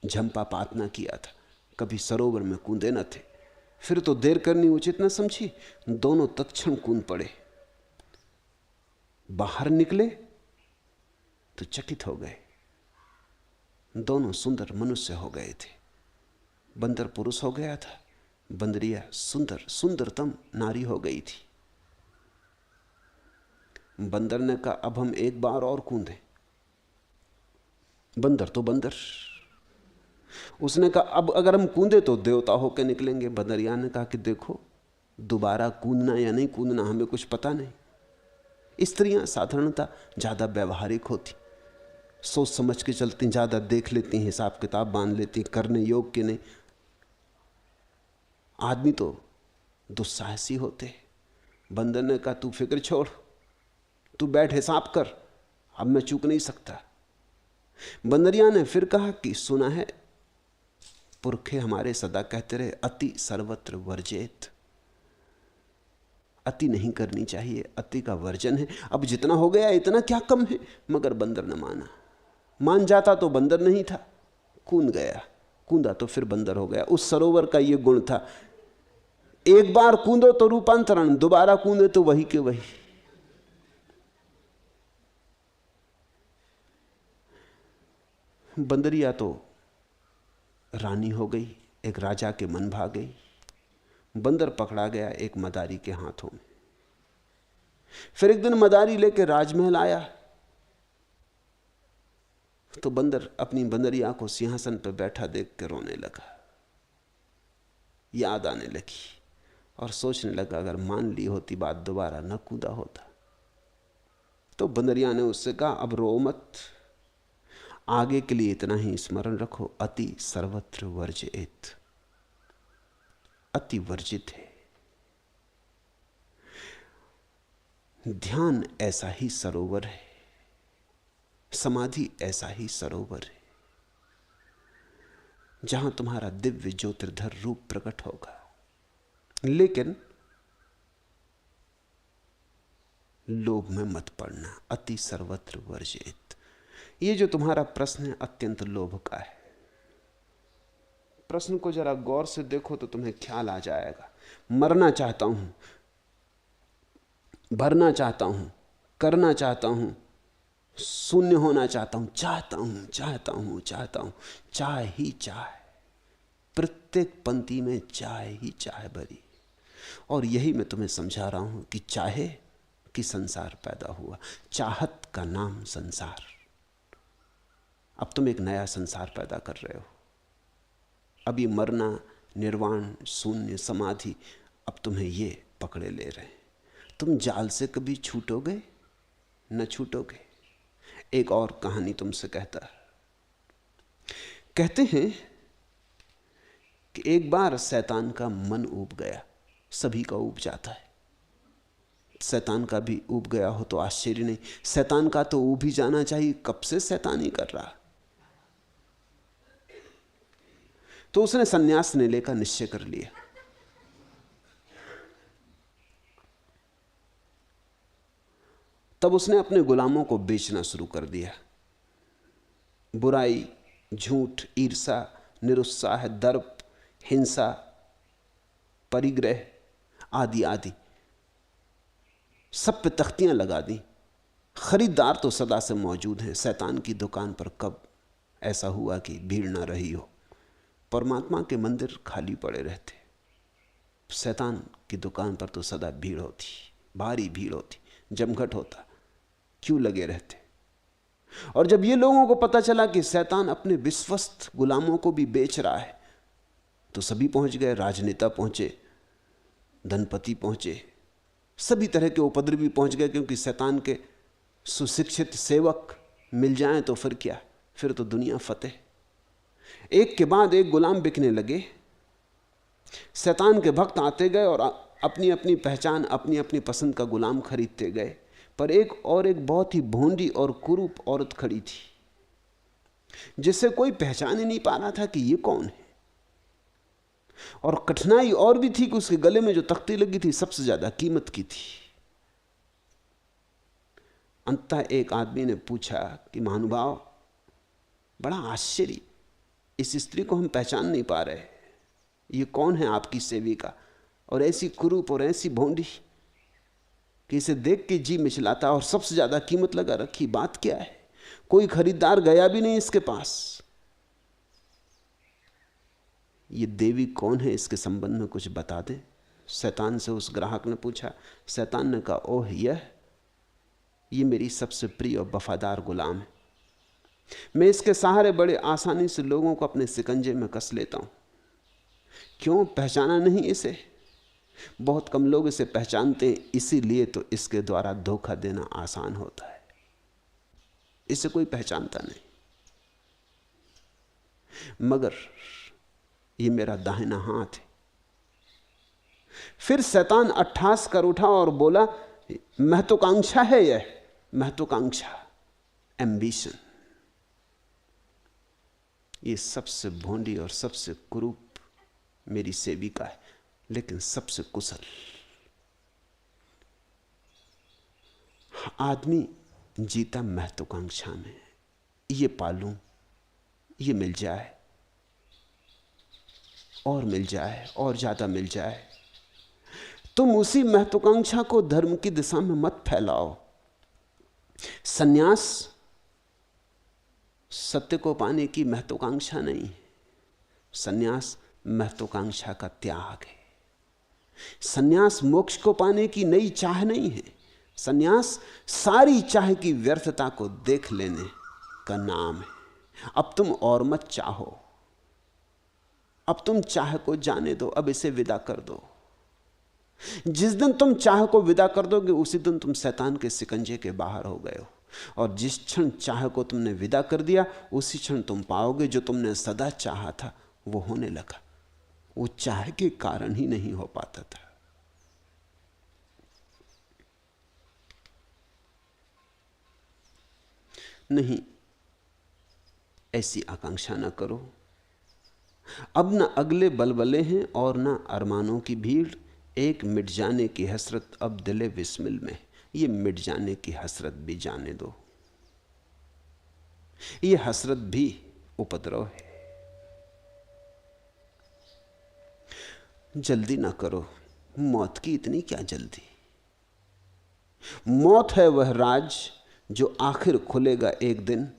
झंपापात ना किया था, कभी सरोवर में कूदे न थे। फिर तो देर करनी उचित न समझी, दोनों तत्क्षण कूद पड़े। बाहर निकले तो चकित हो गए, दोनों सुंदर मनुष्य हो गए थे। बंदर पुरुष हो गया था, बंदरिया सुंदरतम नारी हो गई थी। बंदर ने कहा अब हम एक बार और कूदें। बंदर तो बंदर, उसने कहा अब अगर हम कूदे तो देवता होकर निकलेंगे। बंदरिया ने कहा कि देखो दोबारा कूदना या नहीं कूदना हमें कुछ पता नहीं। स्त्रियां साधारणतः ज्यादा व्यवहारिक होती, सोच समझ के चलती, ज्यादा देख लेती, हिसाब किताब बांध लेती, करने योग्य नहीं। आदमी तो दुस्साहसी होते। बंदर ने कहा तू फिक्र छोड़, तू बैठ हिसाब कर, अब मैं चूक नहीं सकता। बंदरिया ने फिर कहा कि सुना है पुरखे हमारे सदा कहते रहे अति सर्वत्र वर्जेत, अति नहीं करनी चाहिए, अति का वर्जन है। अब जितना हो गया इतना क्या कम है। मगर बंदर न माना, मान जाता तो बंदर नहीं था, कूद गया, कूदा तो फिर बंदर हो गया। उस सरोवर का ये गुण था, एक बार कूदो तो रूपांतरण, दोबारा कूदे तो वही के वही। बंदरिया तो रानी हो गई, एक राजा के मन भाग गई। बंदर पकड़ा गया एक मदारी के हाथों में। फिर एक दिन मदारी लेके राजमहल आया तो बंदर अपनी बंदरिया को सिंहासन पर बैठा देख के रोने लगा। याद आने लगी और सोचने लगा, अगर मान ली होती बात, दोबारा न कूदा होता। तो बंदरिया ने उससे कहा, अब रो मत, आगे के लिए इतना ही स्मरण रखो, अति सर्वत्र वर्जित। अति वर्जित है। ध्यान ऐसा ही सरोवर है, समाधि ऐसा ही सरोवर है, जहां तुम्हारा दिव्य ज्योतिर्धर रूप प्रकट होगा। लेकिन लोभ में मत पड़ना। अति सर्वत्र वर्जित। ये जो तुम्हारा प्रश्न है अत्यंत लोभ का है। प्रश्न को जरा गौर से देखो तो तुम्हें ख्याल आ जाएगा। मरना चाहता हूं, भरना चाहता हूं, करना चाहता हूं, शून्य होना चाहता हूं, चाहता हूं, चाहता हूं, चाहता हूं, चाह ही चाह। प्रत्येक पंक्ति में चाह ही चाह भरी। और यही मैं तुम्हें समझा रहा हूं कि चाहे कि संसार पैदा हुआ। चाहत का नाम संसार। अब तुम एक नया संसार पैदा कर रहे हो। अब ये मरना, निर्वाण, शून्य, समाधि, अब तुम्हें ये पकड़े ले रहे हैं। तुम जाल से कभी छूटोगे न छूटोगे। एक और कहानी तुमसे कहते हैं कि एक बार शैतान का मन ऊब गया। सभी का ऊब जाता है, शैतान का भी ऊब गया हो तो आश्चर्य नहीं। शैतान का तो ऊब ही जाना चाहिए, कब से शैतानी कर रहा। तो उसने संन्यास लेने का निश्चय कर लिया। तब उसने अपने गुलामों को बेचना शुरू कर दिया। बुराई, झूठ, ईर्षा, निरुत्साह, दर्प, हिंसा, परिग्रह आदि आदि सब पे तख्तियां लगा दी। खरीदार तो सदा से मौजूद हैं। शैतान की दुकान पर कब ऐसा हुआ कि भीड़ ना रही हो। परमात्मा के मंदिर खाली पड़े रहते, शैतान की दुकान पर तो सदा भीड़ होती, भारी भीड़ होती, जमघट होता। क्यों लगे रहते। और जब ये लोगों को पता चला कि शैतान अपने विश्वस्त गुलामों को भी बेच रहा है तो सभी पहुंच गए। राजनेता पहुंचे, धनपति पहुंचे, सभी तरह के उपद्रवी पहुंच गए। क्योंकि शैतान के सुशिक्षित सेवक मिल जाएं तो फिर क्या, फिर तो दुनिया फतेह। एक के बाद एक गुलाम बिकने लगे। शैतान के भक्त आते गए और अपनी अपनी पहचान, अपनी अपनी पसंद का गुलाम खरीदते गए। पर एक बहुत ही भोंडी और कुरूप औरत खड़ी थी जिसे कोई पहचान ही नहीं पा रहा था कि ये कौन है। और कठिनाई और भी थी कि उसके गले में जो तख्ती लगी थी सबसे ज्यादा कीमत की थी। अंततः एक आदमी ने पूछा कि महानुभाव, बड़ा आश्चर्य, इस स्त्री को हम पहचान नहीं पा रहे, ये कौन है आपकी सेविका, और ऐसी कुरूप और ऐसी भोंडी कि इसे देख के जी मिचलाता, और सबसे ज्यादा कीमत लगा रखी। बात क्या है? कोई खरीदार गया भी नहीं इसके पास। ये देवी कौन है, इसके संबंध में कुछ बता दे। शैतान से उस ग्राहक ने पूछा। शैतान ने कहा, ओह, ये मेरी सबसे प्रिय और वफादार गुलाम है। मैं इसके सहारे बड़े आसानी से लोगों को अपने शिकंजे में कस लेता हूं। क्यों पहचाना नहीं इसे? बहुत कम लोग इसे पहचानते हैं, इसीलिए तो इसके द्वारा धोखा देना आसान होता है। इसे कोई पहचानता नहीं। मगर ये मेरा दाहिना हाथ है। फिर शैतान अट्ठास कर उठा और बोला, महत्वाकांक्षा है यह, महत्वाकांक्षा, एम्बिशन। ये सबसे भोंडी और सबसे कुरूप मेरी सेविका है, लेकिन सबसे कुशल। आदमी जीता महत्वाकांक्षा में, ये पालूं, ये मिल जाए और मिल जाए और ज्यादा मिल जाए। तुम उसी महत्वाकांक्षा को धर्म की दिशा में मत फैलाओ। सन्यास सत्य को पाने की महत्वाकांक्षा नहीं है, सन्यास महत्वाकांक्षा का त्याग है। सन्यास मोक्ष को पाने की नई चाह नहीं है, सन्यास सारी चाह की व्यर्थता को देख लेने का नाम है। अब तुम और मत चाहो, अब तुम चाह को जाने दो, अब इसे विदा कर दो। जिस दिन तुम चाह को विदा कर दोगे उसी दिन तुम शैतान के सिकंजे के बाहर हो गए हो। और जिस क्षण चाह को तुमने विदा कर दिया उसी क्षण तुम पाओगे जो तुमने सदा चाहा था वो होने लगा। वो चाह के कारण ही नहीं हो पाता था। नहीं, ऐसी आकांक्षा ना करो। अब न अगले बलबले हैं और न अरमानों की भीड़, एक मिट जाने की हसरत अब दिले विस्मिल में। ये मिट जाने की हसरत भी जाने दो, ये हसरत भी उपद्रव है। जल्दी ना करो, मौत की इतनी क्या जल्दी। मौत है वह राज जो आखिर खुलेगा एक दिन,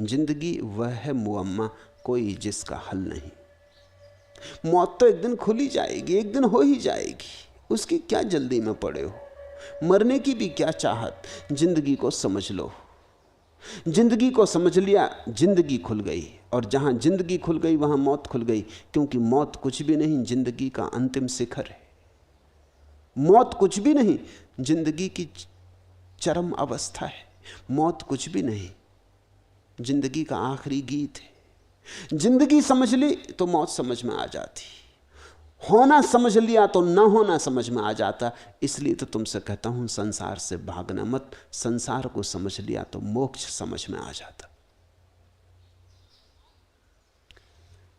जिंदगी वह है मुअम्मा कोई जिसका हल नहीं। मौत तो एक दिन खुली जाएगी, एक दिन हो ही जाएगी, उसकी क्या जल्दी में पड़े हो। मरने की भी क्या चाहत, जिंदगी को समझ लो। जिंदगी को समझ लिया, जिंदगी खुल गई, और जहां जिंदगी खुल गई वहां मौत खुल गई, क्योंकि मौत कुछ भी नहीं, जिंदगी का अंतिम शिखर है। मौत कुछ भी नहीं, जिंदगी की चरम अवस्था है। मौत कुछ भी नहीं, जिंदगी का आखिरी गीत है। जिंदगी समझ ली तो मौत समझ में आ जाती, होना समझ लिया तो ना होना समझ में आ जाता। इसलिए तो तुमसे कहता हूं संसार से भागना मत, संसार को समझ लिया तो मोक्ष समझ में आ जाता।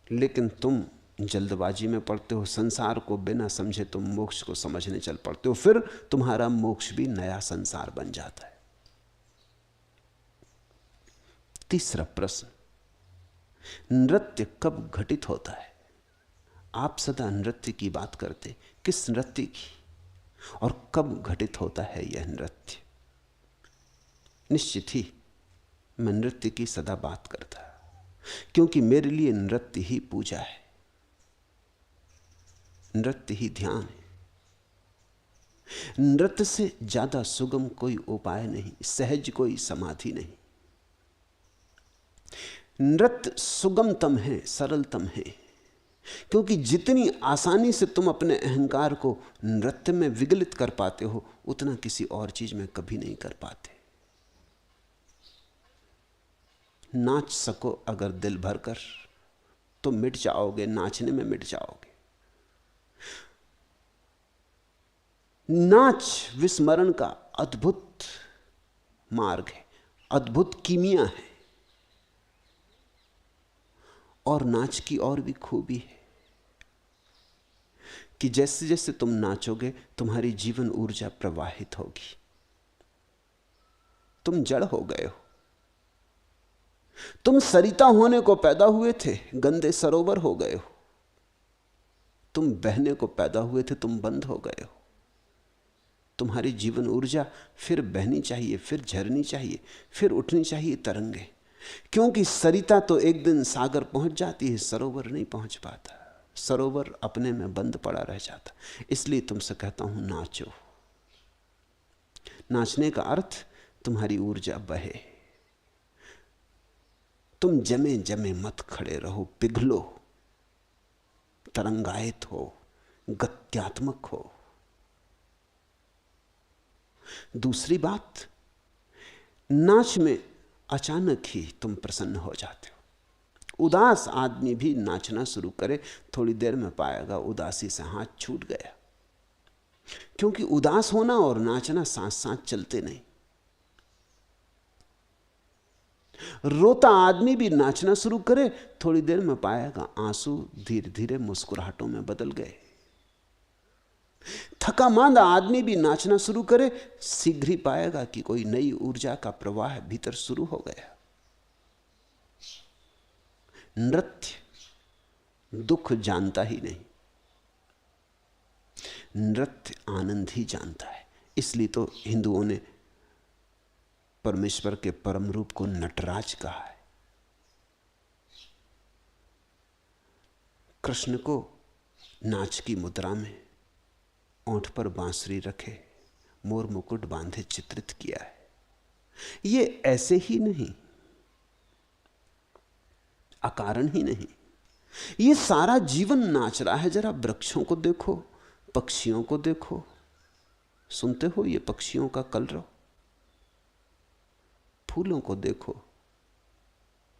लेकिन तुम जल्दबाजी में पड़ते हो, संसार को बिना समझे तुम मोक्ष को समझने चल पड़ते हो, फिर तुम्हारा मोक्ष भी नया संसार बन जाता है। तीसरा प्रश्न, नृत्य कब घटित होता है? आप सदा नृत्य की बात करते, किस नृत्य की, और कब घटित होता है यह नृत्य? निश्चित ही मैं नृत्य की सदा बात करता, क्योंकि मेरे लिए नृत्य ही पूजा है, नृत्य ही ध्यान है। नृत्य से ज्यादा सुगम कोई उपाय नहीं, सहज कोई समाधि नहीं। नृत्य सुगमतम है, सरलतम है, क्योंकि जितनी आसानी से तुम अपने अहंकार को नृत्य में विगलित कर पाते हो उतना किसी और चीज में कभी नहीं कर पाते। नाच सको अगर दिल भर कर तो मिट जाओगे, नाचने में मिट जाओगे। नाच विस्मरण का अद्भुत मार्ग है, अद्भुत कीमिया है। और नाच की और भी खूबी है कि जैसे जैसे तुम नाचोगे तुम्हारी जीवन ऊर्जा प्रवाहित होगी। तुम जड़ हो गए हो, तुम सरिता होने को पैदा हुए थे, गंदे सरोवर हो गए हो। तुम बहने को पैदा हुए थे, तुम बंद हो गए हो। तुम्हारी जीवन ऊर्जा फिर बहनी चाहिए, फिर झरनी चाहिए, फिर उठनी चाहिए तरंगे, क्योंकि सरिता तो एक दिन सागर पहुंच जाती है, सरोवर नहीं पहुंच पाता, सरोवर अपने में बंद पड़ा रह जाता। इसलिए तुमसे कहता हूं नाचो। नाचने का अर्थ तुम्हारी ऊर्जा बहे, तुम जमे जमे मत खड़े रहो, पिघलो, तरंगायित हो, गत्यात्मक हो। दूसरी बात, नाच में अचानक ही तुम प्रसन्न हो जाते हो। उदास आदमी भी नाचना शुरू करे, थोड़ी देर में पाएगा उदासी से हाथ छूट गया, क्योंकि उदास होना और नाचना साथ साथ चलते नहीं। रोता आदमी भी नाचना शुरू करे, थोड़ी देर में पाएगा आंसू धीरे धीरे मुस्कुराहटों में बदल गए। थका मांदा आदमी भी नाचना शुरू करे, शीघ्र ही पाएगा कि कोई नई ऊर्जा का प्रवाह भीतर शुरू हो गया। नृत्य दुख जानता ही नहीं, नृत्य आनंद ही जानता है। इसलिए तो हिंदुओं ने परमेश्वर के परम रूप को नटराज कहा है। कृष्ण को नाच की मुद्रा में ओंठ पर बांसुरी रखे, मोर मुकुट बांधे चित्रित किया है। ये ऐसे ही नहीं, अकारण ही नहीं, ये सारा जीवन नाच रहा है। जरा वृक्षों को देखो, पक्षियों को देखो, सुनते हो ये पक्षियों का कलरव? फूलों को देखो,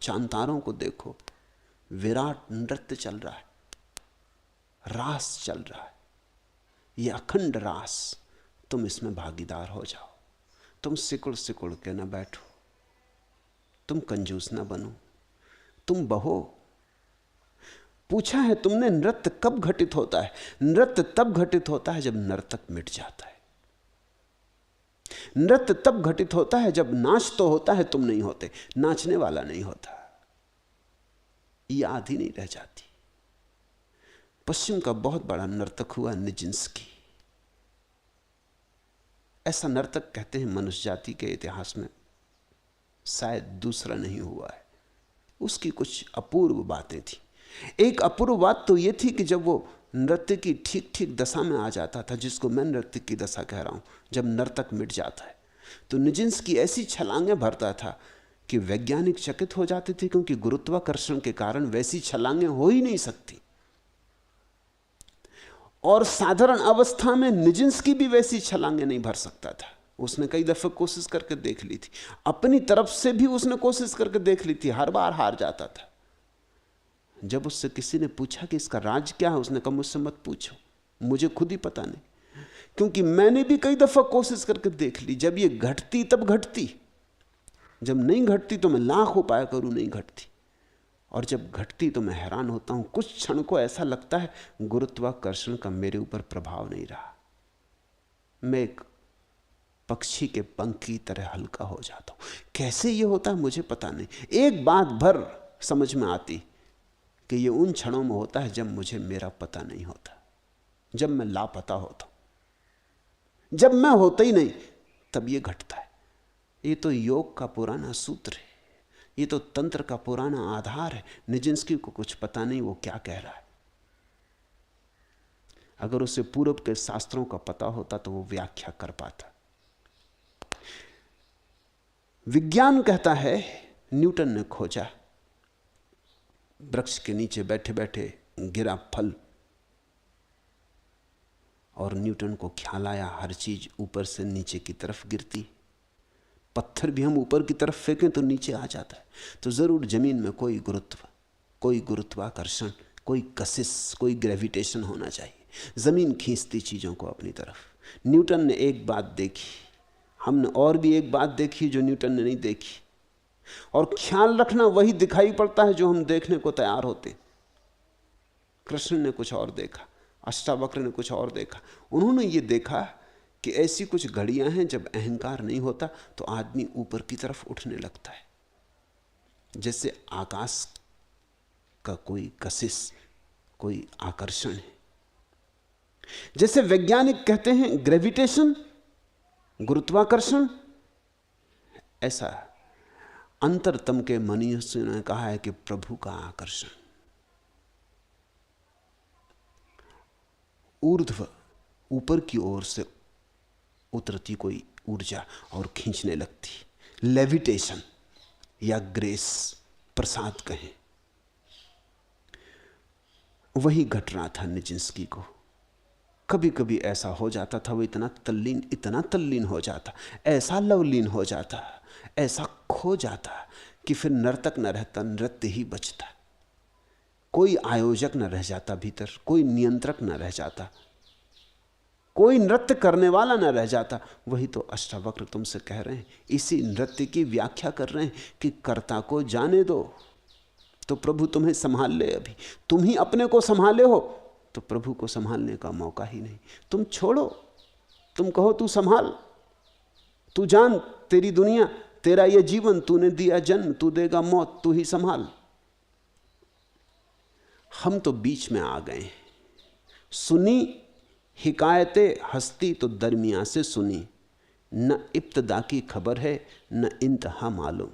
चांतारों को देखो, विराट नृत्य चल रहा है, रास चल रहा है। ये अखंड रास, तुम इसमें भागीदार हो जाओ। तुम सिकुड़ सिकुड़ के ना बैठो, तुम कंजूस ना बनो, तुम बहो। पूछा है तुमने नृत्य कब घटित होता है? नृत्य तब घटित होता है जब नर्तक मिट जाता है। नृत्य तब घटित होता है जब नाच तो होता है, तुम नहीं होते, नाचने वाला नहीं होता, याद ही नहीं रह जाती। पश्चिम का बहुत बड़ा नर्तक हुआ निजिंस्की। ऐसा नर्तक कहते हैं मनुष्य जाति के इतिहास में शायद दूसरा नहीं हुआ है। उसकी कुछ अपूर्व बातें थी। एक अपूर्व बात तो यह थी कि जब वो नृत्य की ठीक ठीक दशा में आ जाता था, जिसको मैं नृत्य की दशा कह रहा हूं, जब नर्तक मिट जाता है, तो निजिंस्की ऐसी छलांगें भरता था कि वैज्ञानिक चकित हो जाते थे, क्योंकि गुरुत्वाकर्षण के कारण वैसी छलांगें हो ही नहीं सकती। और साधारण अवस्था में निजिंस्की भी वैसी छलांगें नहीं भर सकता था। उसने कई दफे कोशिश करके देख ली थी, अपनी तरफ से भी उसने कोशिश करके देख ली थी, हर बार हार जाता था। जब उससे किसी ने पूछा कि इसका राज क्या है, उसने कहा मुझसे मत पूछो, मुझे खुद ही पता नहीं, क्योंकि मैंने भी कई दफा कोशिश करके देख ली। जब ये घटती तब घटती, जब नहीं घटती तो मैं लाख उपाय करूं, नहीं घटती, और जब घटती तो मैं हैरान होता हूं। कुछ क्षण को ऐसा लगता है गुरुत्वाकर्षण का मेरे ऊपर प्रभाव नहीं रहा, मैं एक पक्षी के पंख की तरह हल्का हो जाता हूं। कैसे ये होता है मुझे पता नहीं। एक बात भर समझ में आती कि ये उन क्षणों में होता है जब मुझे मेरा पता नहीं होता, जब मैं लापता होता हूं, जब मैं होता ही नहीं, तब ये घटता है। ये तो योग का पुराना सूत्र है, ये तो तंत्र का पुराना आधार है। निजिंस्की को कुछ पता नहीं वो क्या कह रहा है। अगर उसे पूर्व के शास्त्रों का पता होता तो वो व्याख्या कर पाता। विज्ञान कहता है, न्यूटन ने खोजा, वृक्ष के नीचे बैठे बैठे गिरा फल, और न्यूटन को ख्याल आया हर चीज ऊपर से नीचे की तरफ गिरती। पत्थर भी हम ऊपर की तरफ फेंकें तो नीचे आ जाता है, तो जरूर जमीन में कोई गुरुत्व, कोई गुरुत्वाकर्षण, कोई कशिश, कोई ग्रेविटेशन होना चाहिए। जमीन खींचती चीजों को अपनी तरफ। न्यूटन ने एक बात देखी, हमने और भी एक बात देखी जो न्यूटन ने नहीं देखी। और ख्याल रखना, वही दिखाई पड़ता है जो हम देखने को तैयार होते। कृष्ण ने कुछ और देखा, अष्टावक्र ने कुछ और देखा। उन्होंने ये देखा कि ऐसी कुछ घड़ियां हैं जब अहंकार नहीं होता तो आदमी ऊपर की तरफ उठने लगता है, जैसे आकाश का कोई कशिश, कोई आकर्षण है। जैसे वैज्ञानिक कहते हैं ग्रेविटेशन, गुरुत्वाकर्षण, ऐसा अंतरतम के मनीषियों ने कहा है कि प्रभु का आकर्षण। ऊर्ध्व, ऊपर की ओर से उतरती कोई ऊर्जा और खींचने लगती, लेविटेशन या ग्रेस, प्रसाद कहें। वही घट रहा था निजिंस्की को। कभी कभी ऐसा हो जाता था, वो इतना तल्लीन हो जाता, ऐसा लवलीन हो जाता, ऐसा खो जाता कि फिर नर्तक न रहता, नृत्य ही बचता। कोई आयोजक न रह जाता भीतर, कोई नियंत्रक न रह जाता, कोई नृत्य करने वाला न रह जाता। वही तो अष्टावक्र तुमसे कह रहे हैं, इसी नृत्य की व्याख्या कर रहे हैं कि कर्ता को जाने दो तो प्रभु तुम्हें संभाल ले। अभी तुम ही अपने को संभाले हो तो प्रभु को संभालने का मौका ही नहीं। तुम छोड़ो, तुम कहो तू संभाल, तू जान, तेरी दुनिया, तेरा ये जीवन, तूने दिया जन्म, तू देगा मौत, तू ही संभाल। हम तो बीच में आ गए। सुनी हिकायते हस्ती तो दरमिया से सुनी, न इब्तदा की खबर है न इंतहा मालूम।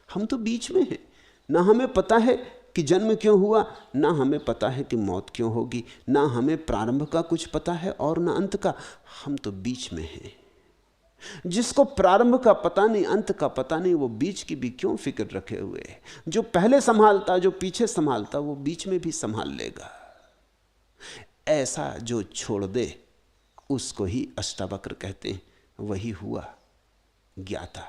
हम तो बीच में हैं, ना हमें पता है कि जन्म क्यों हुआ, ना हमें पता है कि मौत क्यों होगी, ना हमें प्रारंभ का कुछ पता है और ना अंत का। हम तो बीच में हैं। जिसको प्रारंभ का पता नहीं, अंत का पता नहीं, वो बीच की भी क्यों फिक्र रखे हुए है। जो पहले संभालता, जो पीछे संभालता, वो बीच में भी संभाल लेगा। ऐसा जो छोड़ दे उसको ही अष्टावक्र कहते हैं। वही हुआ ज्ञाता,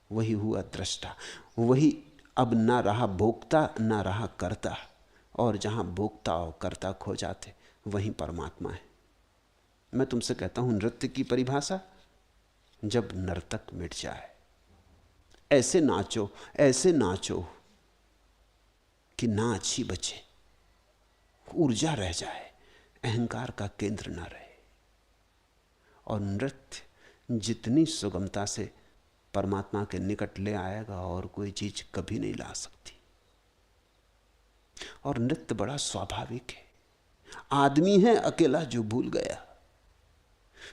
वही हुआ दृष्टा, वही अब ना रहा भोक्ता ना रहा कर्ता। और जहां भोक्ता और कर्ता खो जाते वहीं परमात्मा है। मैं तुमसे कहता हूं नृत्य की परिभाषा, जब नर्तक मिट जाए। ऐसे नाचो कि नाच ही बचे, ऊर्जा रह जाए, अहंकार का केंद्र ना रहे। और नृत्य जितनी सुगमता से परमात्मा के निकट ले आएगा और कोई चीज कभी नहीं ला सकती। और नृत्य बड़ा स्वाभाविक है। आदमी है अकेला जो भूल गया,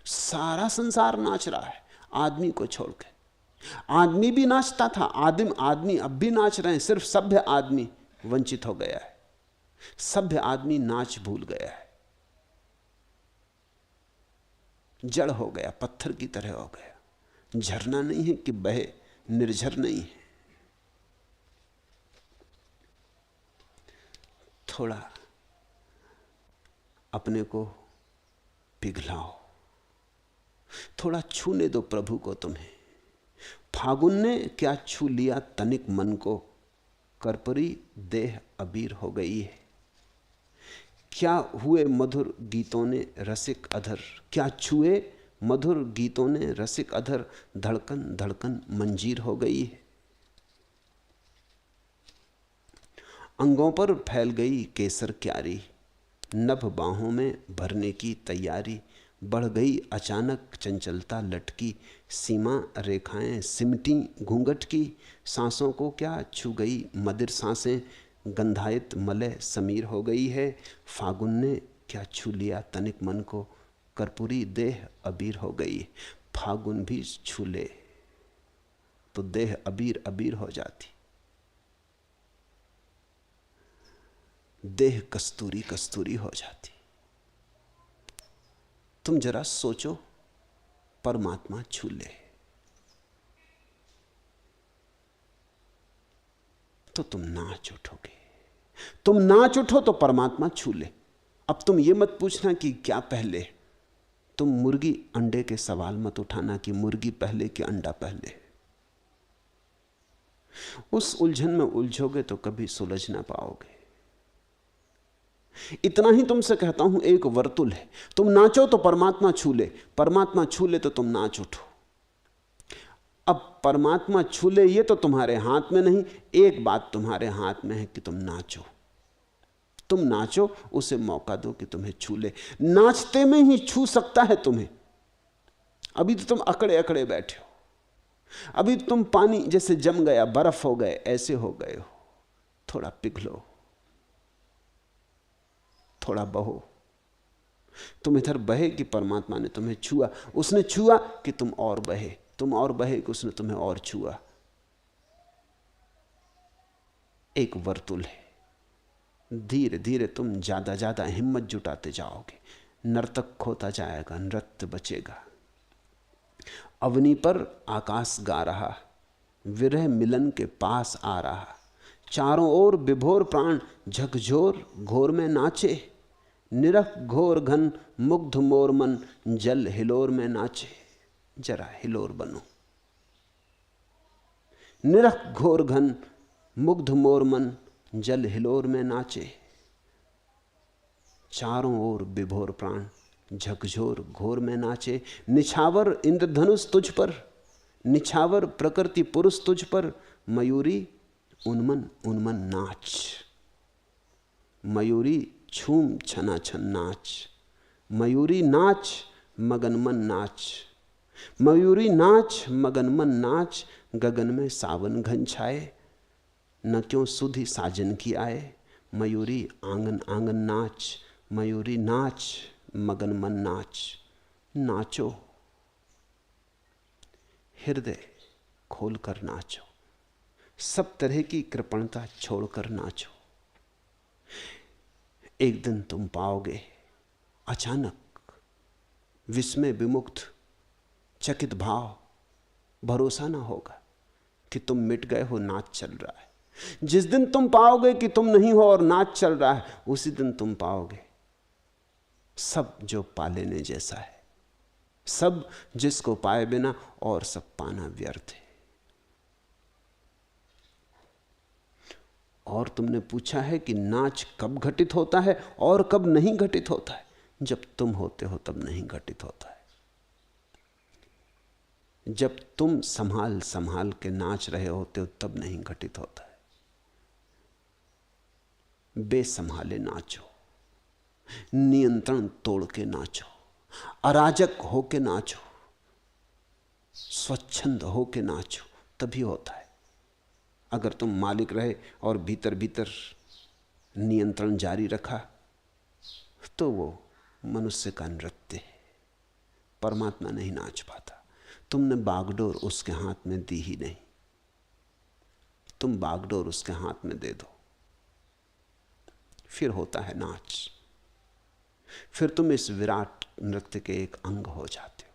सारा संसार नाच रहा है आदमी को छोड़ के। आदमी भी नाचता था, आदमी अब भी नाच रहे हैं, सिर्फ सभ्य आदमी वंचित हो गया है। सभ्य आदमी नाच भूल गया है, जड़ हो गया, पत्थर की तरह हो गया। झरना नहीं है कि बहे, निर्झर नहीं है। थोड़ा अपने को पिघलाओ, थोड़ा छूने दो प्रभु को तुम्हें। फागुन ने क्या छू लिया तनिक मन को, कर्पूरी देह अबीर हो गई है। क्या हुए मधुर गीतों ने रसिक अधर, क्या छुए मधुर गीतों ने रसिक अधर, धड़कन धड़कन मंजीर हो गई है। अंगों पर फैल गई केसर क्यारी, नभ बाहों में भरने की तैयारी। बढ़ गई अचानक चंचलता लटकी, सीमा रेखाएं सिमटी घूंघट की। सांसों को क्या छू गई मदिर सांसें, गंधायत मलय समीर हो गई है। फागुन ने क्या छू लिया तनिक मन को, कर्पूरी देह अबीर हो गई। फागुन भी छू ले तो देह अबीर अबीर हो जाती, देह कस्तूरी कस्तूरी हो जाती। तुम जरा सोचो, परमात्मा छू ले तो तुम नाच उठोगे। तुम नाच उठो तो परमात्मा छू ले। अब तुम ये मत पूछना कि क्या पहले, तुम मुर्गी अंडे के सवाल मत उठाना कि मुर्गी पहले कि अंडा पहले। उस उलझन में उलझोगे तो कभी सुलझ ना पाओगे। इतना ही तुमसे कहता हूं, एक वर्तुल है, तुम नाचो तो परमात्मा छू ले, परमात्मा छू ले तो तुम नाच उठो। अब परमात्मा छू ले ये तो तुम्हारे हाथ में नहीं, एक बात तुम्हारे हाथ में है कि तुम नाचो। तुम नाचो, उसे मौका दो कि तुम्हें छू ले। नाचते में ही छू सकता है तुम्हें। अभी तो तुम अकड़े अकड़े बैठे हो, अभी तो तुम पानी जैसे जम गया, बर्फ हो गए, ऐसे हो गए हो। थोड़ा पिघलो, थोड़ा बहो। तुम इधर बहे कि परमात्मा ने तुम्हें छुआ, उसने छुआ कि तुम और बहे, तुम और बहे कि उसने तुम्हें और छुआ। एक वर्तुल है। धीरे धीरे तुम ज्यादा ज्यादा हिम्मत जुटाते जाओगे, नर्तक खोता जाएगा, नृत्य बचेगा। अवनी पर आकाश गा रहा, विरह मिलन के पास आ रहा। चारों ओर विभोर प्राण झकझोर घोर में नाचे। निरख घोर घन मुग्ध मोर मन, जल हिलोर में नाचे। जरा हिलोर बनो। निरख घोर घन मुग्ध मोर मन, जल हिलोर में नाचे। चारों ओर विभोर प्राण झकझोर घोर में नाचे। निछावर इंद्रधनुष तुझ पर, निछावर प्रकृति पुरुष तुझ पर। मयूरी उन्मन उन्मन नाच, मयूरी छूम छना छन नाच। मयूरी नाच मगन मन नाच, मयूरी नाच मगन मन नाच। गगन में सावन घन छाए, न क्यों सुधि साजन की आए। मयूरी आंगन आंगन नाच, मयूरी नाच मगन मन नाच। नाचो, हृदय खोलकर नाचो, सब तरह की कृपणता छोड़कर नाचो। एक दिन तुम पाओगे अचानक विस्मय विमुक्त चकित भाव, भरोसा ना होगा कि तुम मिट गए हो, नाच चल रहा है। जिस दिन तुम पाओगे कि तुम नहीं हो और नाच चल रहा है, उसी दिन तुम पाओगे सब जो पा लेने जैसा है, सब जिसको पाए बिना और सब पाना व्यर्थ है। और तुमने पूछा है कि नाच कब घटित होता है और कब नहीं घटित होता है। जब तुम होते हो तब नहीं घटित होता है। जब तुम संभाल संभाल के नाच रहे होते हो तब नहीं घटित होता है। बेसंभाले नाचो, नियंत्रण तोड़ के नाचो, अराजक होके नाचो, स्वच्छंद होके नाचो, तभी होता है। अगर तुम मालिक रहे और भीतर भीतर नियंत्रण जारी रखा तो वो मनुष्य का नृत्य है, परमात्मा नहीं नाच पाता। तुमने बागडोर उसके हाथ में दी ही नहीं, तुम बागडोर उसके हाथ में दे दो, फिर होता है नाच। फिर तुम इस विराट नृत्य के एक अंग हो जाते हो।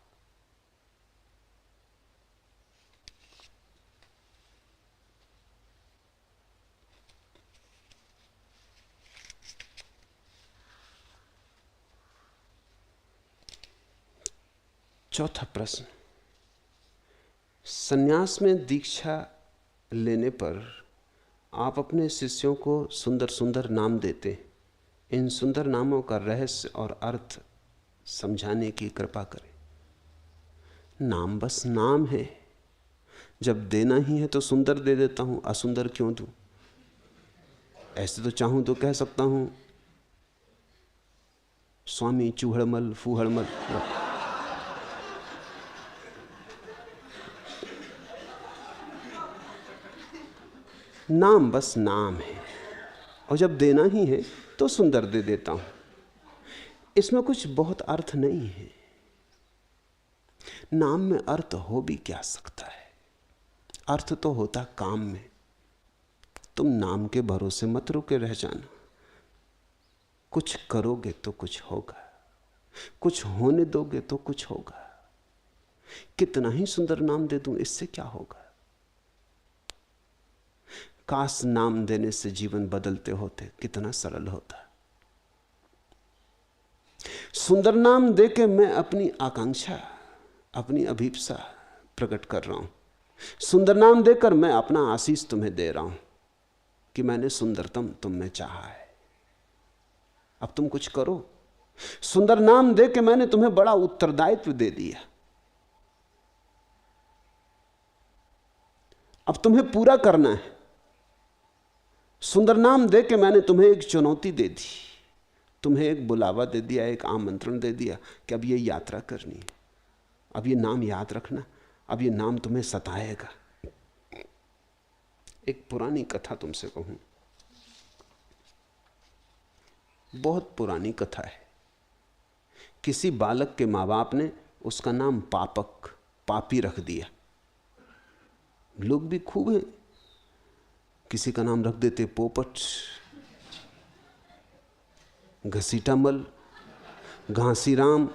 चौथा प्रश्न, संन्यास में दीक्षा लेने पर आप अपने शिष्यों को सुंदर सुंदर नाम देते। इन सुंदर नामों का रहस्य और अर्थ समझाने की कृपा करें। नाम बस नाम है, जब देना ही है तो सुंदर दे देता हूं, असुंदर क्यों दूं? ऐसे तो चाहूं तो कह सकता हूं स्वामी चूहड़मल फूहड़मल। नाम बस नाम है, और जब देना ही है तो सुंदर दे देता हूं। इसमें कुछ बहुत अर्थ नहीं है। नाम में अर्थ हो भी क्या सकता है? अर्थ तो होता काम में। तुम नाम के भरोसे मत रुके रह जाना। कुछ करोगे तो कुछ होगा, कुछ होने दोगे तो कुछ होगा। कितना ही सुंदर नाम दे दूं, इससे क्या होगा? काश नाम देने से जीवन बदलते होते, कितना सरल होता। सुंदर नाम देके मैं अपनी आकांक्षा, अपनी अभीप्सा प्रकट कर रहा हूं। सुंदर नाम देकर मैं अपना आशीष तुम्हें दे रहा हूं कि मैंने सुंदरतम तुम में चाहा है, अब तुम कुछ करो। सुंदर नाम देके मैंने तुम्हें बड़ा उत्तरदायित्व दे दिया, अब तुम्हें पूरा करना है। सुंदर नाम देके मैंने तुम्हें एक चुनौती दे दी, तुम्हें एक बुलावा दे दिया, एक आमंत्रण दे दिया कि अब ये यात्रा करनी है, अब ये नाम याद रखना, अब ये नाम तुम्हें सताएगा। एक पुरानी कथा तुमसे कहूं, बहुत पुरानी कथा है। किसी बालक के माँ बाप ने उसका नाम पापक, पापी रख दिया। लोग भी खूब हैं, किसी का नाम रख देते पोपट, घसीटामल, घासीराम,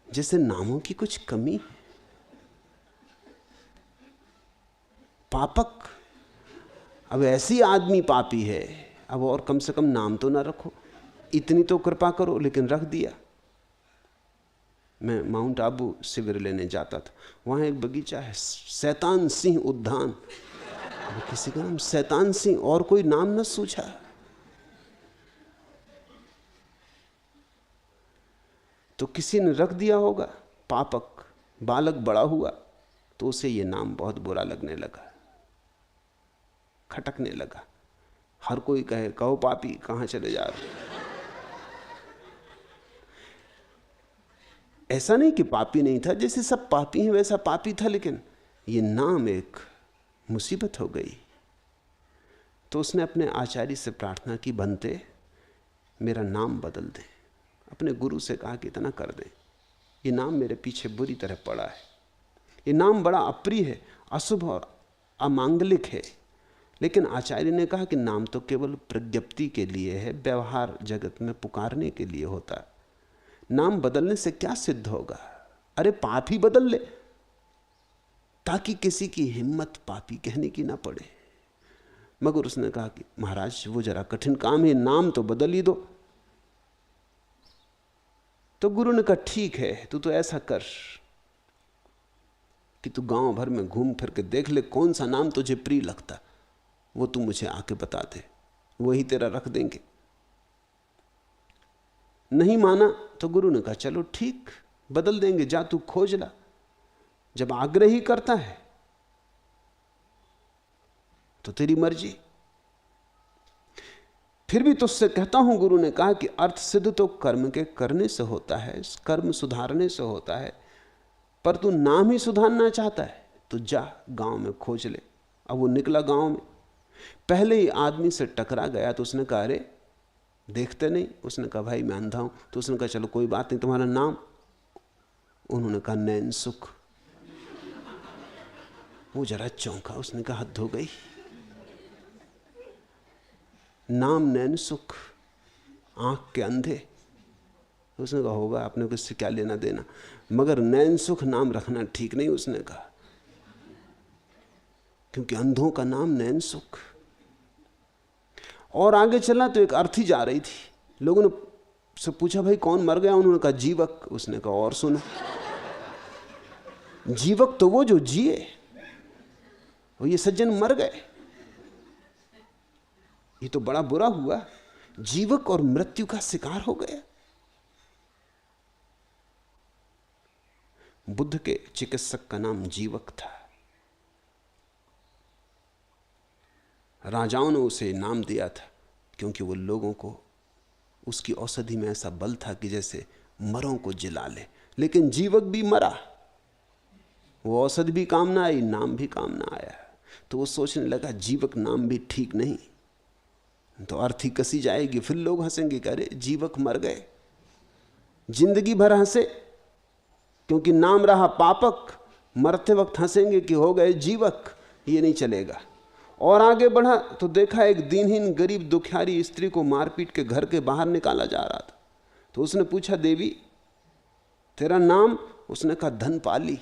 जैसे नामों की कुछ कमी है। पापक, अब ऐसी आदमी पापी है, अब और कम से कम नाम तो ना रखो, इतनी तो कृपा करो, लेकिन रख दिया। मैं माउंट आबू शिविर लेने जाता था, वहां एक बगीचा है, शैतान सिंह उद्यान। किसी का नाम शैतान सिंह, और कोई नाम न सूझा। तो किसी ने रख दिया होगा पापक। बालक बड़ा हुआ तो उसे यह नाम बहुत बुरा लगने लगा, खटकने लगा। हर कोई कहे, कहो पापी, कहां चले जा रहे? ऐसा नहीं कि पापी नहीं था, जैसे सब पापी हैं वैसा पापी था, लेकिन यह नाम एक मुसीबत हो गई। तो उसने अपने आचार्य से प्रार्थना की, बनते मेरा नाम बदल दें। अपने गुरु से कहा कि इतना कर दें, ये नाम मेरे पीछे बुरी तरह पड़ा है, ये नाम बड़ा अप्रिय है, अशुभ और अमांगलिक है। लेकिन आचार्य ने कहा कि नाम तो केवल प्रज्ञप्ति के लिए है, व्यवहार जगत में पुकारने के लिए होता है। नाम बदलने से क्या सिद्ध होगा? अरे पाप ही बदल ले, ताकि किसी की हिम्मत पापी कहने की ना पड़े। मगर उसने कहा कि महाराज वो जरा कठिन काम है, नाम तो बदल ही दो। तो गुरु ने कहा ठीक है, तू तो ऐसा कर कि तू गांव भर में घूम फिर के देख ले कौन सा नाम तुझे प्रिय लगता, वो तू मुझे आके बता दे, वही तेरा रख देंगे। नहीं माना तो गुरु ने कहा चलो ठीक, बदल देंगे, जा तू खोज ला। जब आग्रह ही करता है तो तेरी मर्जी। फिर भी तुझसे कहता हूं, गुरु ने कहा कि अर्थ सिद्ध तो कर्म के करने से होता है, कर्म सुधारने से होता है, पर तू नाम ही सुधारना चाहता है तो जा गांव में खोज ले। अब वो निकला गांव में, पहले ही आदमी से टकरा गया तो उसने कहा अरे देखते नहीं? उसने कहा भाई मैं अंधा हूं। तो उसने कहा चलो कोई बात नहीं, तुम्हारा नाम? उन्होंने कहा नैन सुख। वो जरा चौंका, उसने कहा हद हो गई, नाम नैन सुख, आंख के अंधे। उसने कहा होगा, आपने किससे क्या लेना देना, मगर नैन सुख नाम रखना ठीक नहीं। उसने कहा क्योंकि अंधों का नाम नैन सुख। और आगे चला तो एक अर्थी जा रही थी, लोगों ने से पूछा भाई कौन मर गया? उन्होंने कहा जीवक। उसने कहा और सुनो, जीवक तो वो जो जिए, वो ये सज्जन मर गए, ये तो बड़ा बुरा हुआ, जीवक और मृत्यु का शिकार हो गया। बुद्ध के चिकित्सक का नाम जीवक था। राजाओं ने उसे नाम दिया था क्योंकि वो लोगों को, उसकी औषधि में ऐसा बल था कि जैसे मरों को जिला ले। लेकिन जीवक भी मरा, वो औषधि भी काम ना आई, नाम भी काम ना आया। तो वो सोचने लगा जीवक नाम भी ठीक नहीं, तो अर्थी कसी जाएगी, फिर लोग हंसेंगे कि अरे जीवक मर गए। जिंदगी भर हंसे क्योंकि नाम रहा पापक, मरते वक्त हंसेंगे कि हो गए जीवक, ये नहीं चलेगा। और आगे बढ़ा तो देखा एक दीनहीन गरीब दुखियारी स्त्री को मारपीट के घर के बाहर निकाला जा रहा था। तो उसने पूछा देवी तेरा नाम? उसने कहा धनपाली।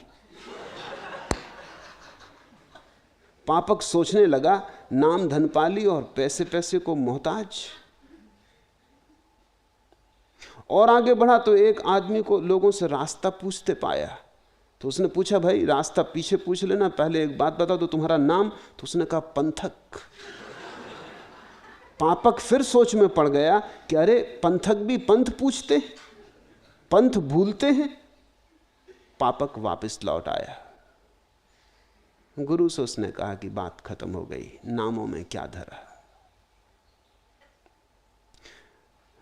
पापक सोचने लगा नाम धनपाली और पैसे पैसे को मोहताज। और आगे बढ़ा तो एक आदमी को लोगों से रास्ता पूछते पाया। तो उसने पूछा भाई रास्ता पीछे पूछ लेना, पहले एक बात बता दो तुम्हारा नाम? तो उसने कहा पंथक। पापक फिर सोच में पड़ गया कि अरे पंथक भी पंथ पूछते, पंथ भूलते हैं। पापक वापस लौट आया। गुरु से उसने कहा कि बात खत्म हो गई, नामों में क्या धरा।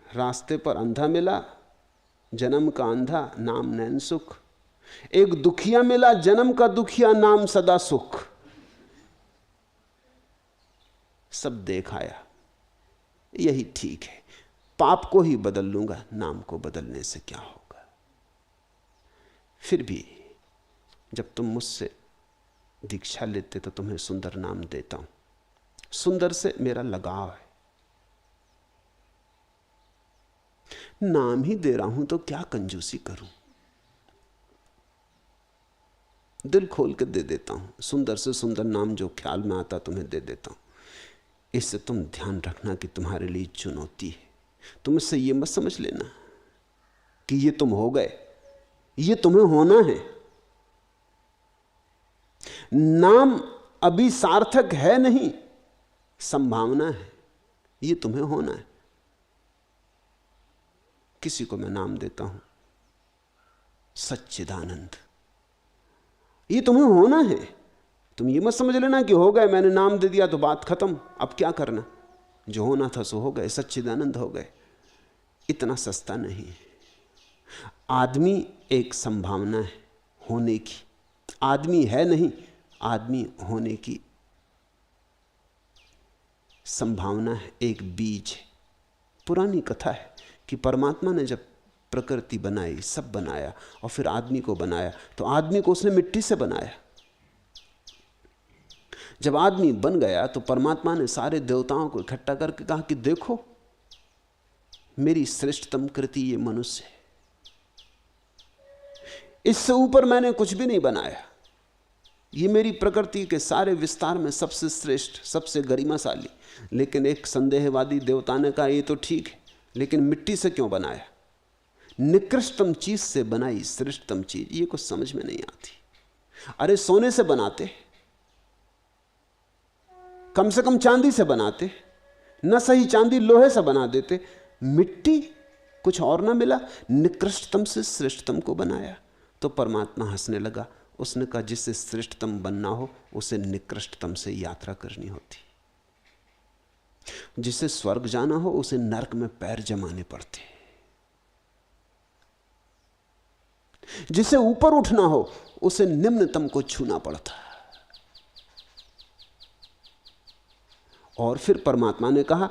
रास्ते पर अंधा मिला, जन्म का अंधा, नाम नैन सुख। एक दुखिया मिला, जन्म का दुखिया, नाम सदा सुख। सब देख आया, यही ठीक है, पाप को ही बदल लूंगा, नाम को बदलने से क्या होगा। फिर भी जब तुम मुझसे दीक्षा लेते तो तुम्हें सुंदर नाम देता हूं। सुंदर से मेरा लगाव है, नाम ही दे रहा हूं तो क्या कंजूसी करूं, दिल खोल के दे देता हूं। सुंदर से सुंदर नाम जो ख्याल में आता तुम्हें दे देता हूं। इससे तुम ध्यान रखना कि तुम्हारे लिए चुनौती है। तुम इससे ये मत समझ लेना कि ये तुम हो गए, ये तुम्हें होना है। नाम अभी सार्थक है नहीं, संभावना है, ये तुम्हें होना है। किसी को मैं नाम देता हूं सच्चिदानंद, ये तुम्हें होना है। तुम ये मत समझ लेना कि हो गए, मैंने नाम दे दिया तो बात खत्म, अब क्या करना, जो होना था सो हो गए, सच्चिदानंद हो गए। इतना सस्ता नहीं है। आदमी एक संभावना है होने की, आदमी है नहीं, आदमी होने की संभावना है, एक बीज है। पुरानी कथा है कि परमात्मा ने जब प्रकृति बनाई, सब बनाया, और फिर आदमी को बनाया, तो आदमी को उसने मिट्टी से बनाया। जब आदमी बन गया तो परमात्मा ने सारे देवताओं को इकट्ठा करके कहा कि देखो, मेरी श्रेष्ठतम कृति ये मनुष्य है, इससे ऊपर मैंने कुछ भी नहीं बनाया। ये मेरी प्रकृति के सारे विस्तार में सबसे श्रेष्ठ, सबसे गरिमाशाली। लेकिन एक संदेहवादी देवता ने कहा, ये तो ठीक है, लेकिन मिट्टी से क्यों बनाया? निकृष्टतम चीज से बनाई श्रेष्ठतम चीज, ये कुछ समझ में नहीं आती। अरे सोने से बनाते, कम से कम चांदी से बनाते, न सही चांदी लोहे से बना देते। मिट्टी, कुछ और ना मिला, निकृष्टतम से श्रेष्ठतम को बनाया। तो परमात्मा हंसने लगा। उसने कहा, जिससे श्रेष्ठतम बनना हो उसे निकृष्टतम से यात्रा करनी होती। जिसे स्वर्ग जाना हो उसे नरक में पैर जमाने पड़ते। जिसे ऊपर उठना हो उसे निम्नतम को छूना पड़ता। और फिर परमात्मा ने कहा,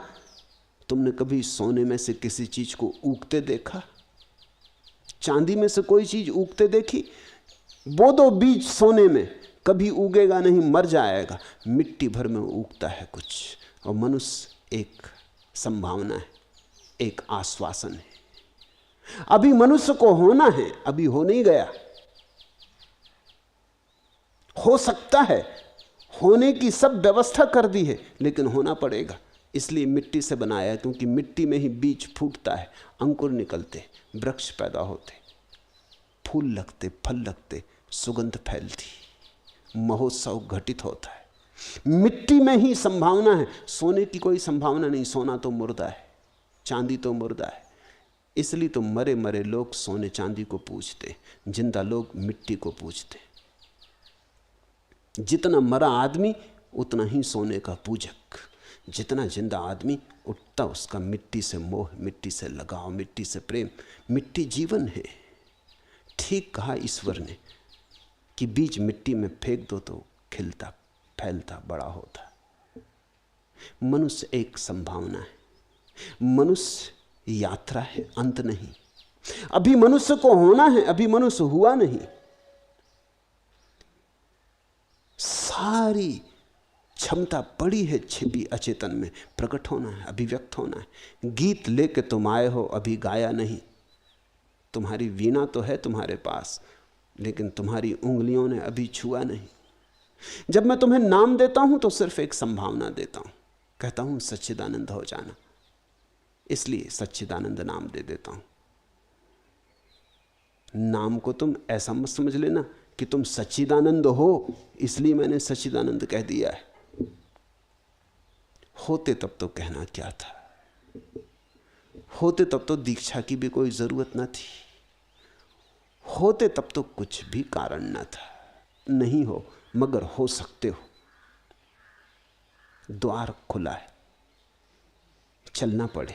तुमने कभी सोने में से किसी चीज को उगते देखा? चांदी में से कोई चीज उगते देखी? बो दो बीज सोने में, कभी उगेगा नहीं, मर जाएगा। मिट्टी भर में उगता है कुछ। और मनुष्य एक संभावना है, एक आश्वासन है। अभी मनुष्य को होना है, अभी हो नहीं गया। हो सकता है, होने की सब व्यवस्था कर दी है, लेकिन होना पड़ेगा। इसलिए मिट्टी से बनाया है, क्योंकि मिट्टी में ही बीज फूटता है, अंकुर निकलते, वृक्ष पैदा होते, फूल लगते, फल लगते, सुगंध फैलती, महोत्सव घटित होता है। मिट्टी में ही संभावना है, सोने की कोई संभावना नहीं। सोना तो मुर्दा है, चांदी तो मुर्दा है। इसलिए तो मरे मरे लोग सोने चांदी को पूजते, जिंदा लोग मिट्टी को पूजते। जितना मरा आदमी उतना ही सोने का पूजक, जितना जिंदा आदमी उतना उसका मिट्टी से मोह, मिट्टी से लगाव, मिट्टी से प्रेम। मिट्टी जीवन है। ठीक कहा ईश्वर ने कि बीज मिट्टी में फेंक दो तो खिलता, फैलता, बड़ा होता। मनुष्य एक संभावना है, मनुष्य यात्रा है, अंत नहीं। अभी मनुष्य को होना है, अभी मनुष्य हुआ नहीं। सारी क्षमता पड़ी है छिपी अचेतन में, प्रकट होना है, अभिव्यक्त होना है। गीत लेके तुम आए हो, अभी गाया नहीं। तुम्हारी वीणा तो है तुम्हारे पास, लेकिन तुम्हारी उंगलियों ने अभी छुआ नहीं। जब मैं तुम्हें नाम देता हूं तो सिर्फ एक संभावना देता हूं, कहता हूं सच्चिदानंद हो जाना, इसलिए सच्चिदानंद नाम दे देता हूं। नाम को तुम ऐसा मत समझ लेना कि तुम सच्चिदानंद हो, इसलिए मैंने सच्चिदानंद कह दिया है। होते तब तो कहना क्या था, होते तब तो दीक्षा की भी कोई जरूरत न थी, होते तब तो कुछ भी कारण न था। नहीं हो मगर हो सकते हो, द्वार खुला है, चलना पड़े।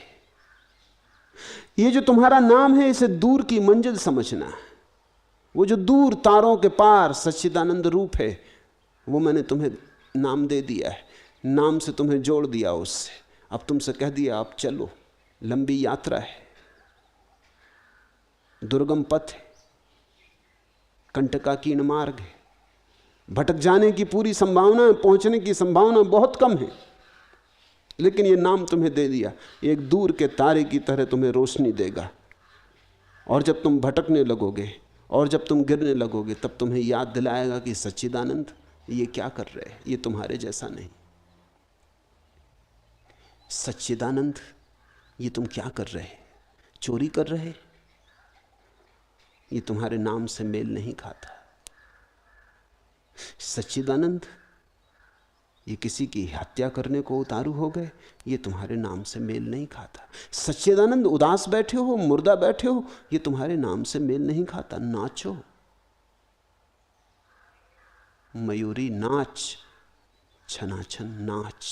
ये जो तुम्हारा नाम है इसे दूर की मंजिल समझना। वो जो दूर तारों के पार सच्चिदानंद रूप है, वो मैंने तुम्हें नाम दे दिया है, नाम से तुम्हें जोड़ दिया उससे। अब तुमसे कह दिया अब चलो, लंबी यात्रा है, दुर्गम पथ है, कंटकाकीर्ण मार्ग है, भटक जाने की पूरी संभावना है, पहुंचने की संभावना बहुत कम है। लेकिन ये नाम तुम्हें दे दिया, एक दूर के तारे की तरह तुम्हें रोशनी देगा। और जब तुम भटकने लगोगे और जब तुम गिरने लगोगे, तब तुम्हें याद दिलाएगा कि सच्चिदानंद ये क्या कर रहे हैं, ये तुम्हारे जैसा नहीं। सच्चिदानंद ये तुम क्या कर रहे, चोरी कर रहे, ये तुम्हारे नाम से मेल नहीं खाता। सच्चिदानंद ये किसी की हत्या करने को उतारू हो गए, ये तुम्हारे नाम से मेल नहीं खाता। सच्चिदानंद उदास बैठे हो, मुर्दा बैठे हो, ये तुम्हारे नाम से मेल नहीं खाता। नाचो, मयूरी नाच, छनाछन नाच,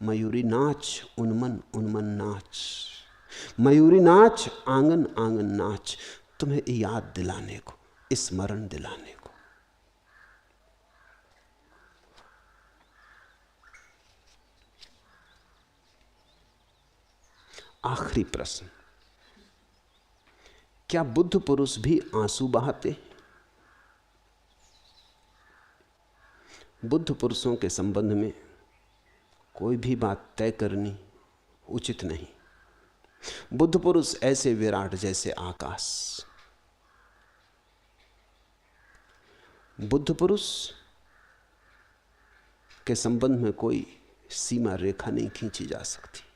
मयूरी नाच, उन्मन उन्मन नाच, मयूरी नाच, आंगन आंगन नाच, तुम्हें याद दिलाने को, स्मरण दिलाने को। आखिरी प्रश्न, क्या बुद्ध पुरुष भी आंसू बहाते? बुद्ध पुरुषों के संबंध में कोई भी बात तय करनी उचित नहीं। बुद्ध पुरुष ऐसे विराट जैसे आकाश। बुद्ध पुरुष के संबंध में कोई सीमा रेखा नहीं खींची जा सकती।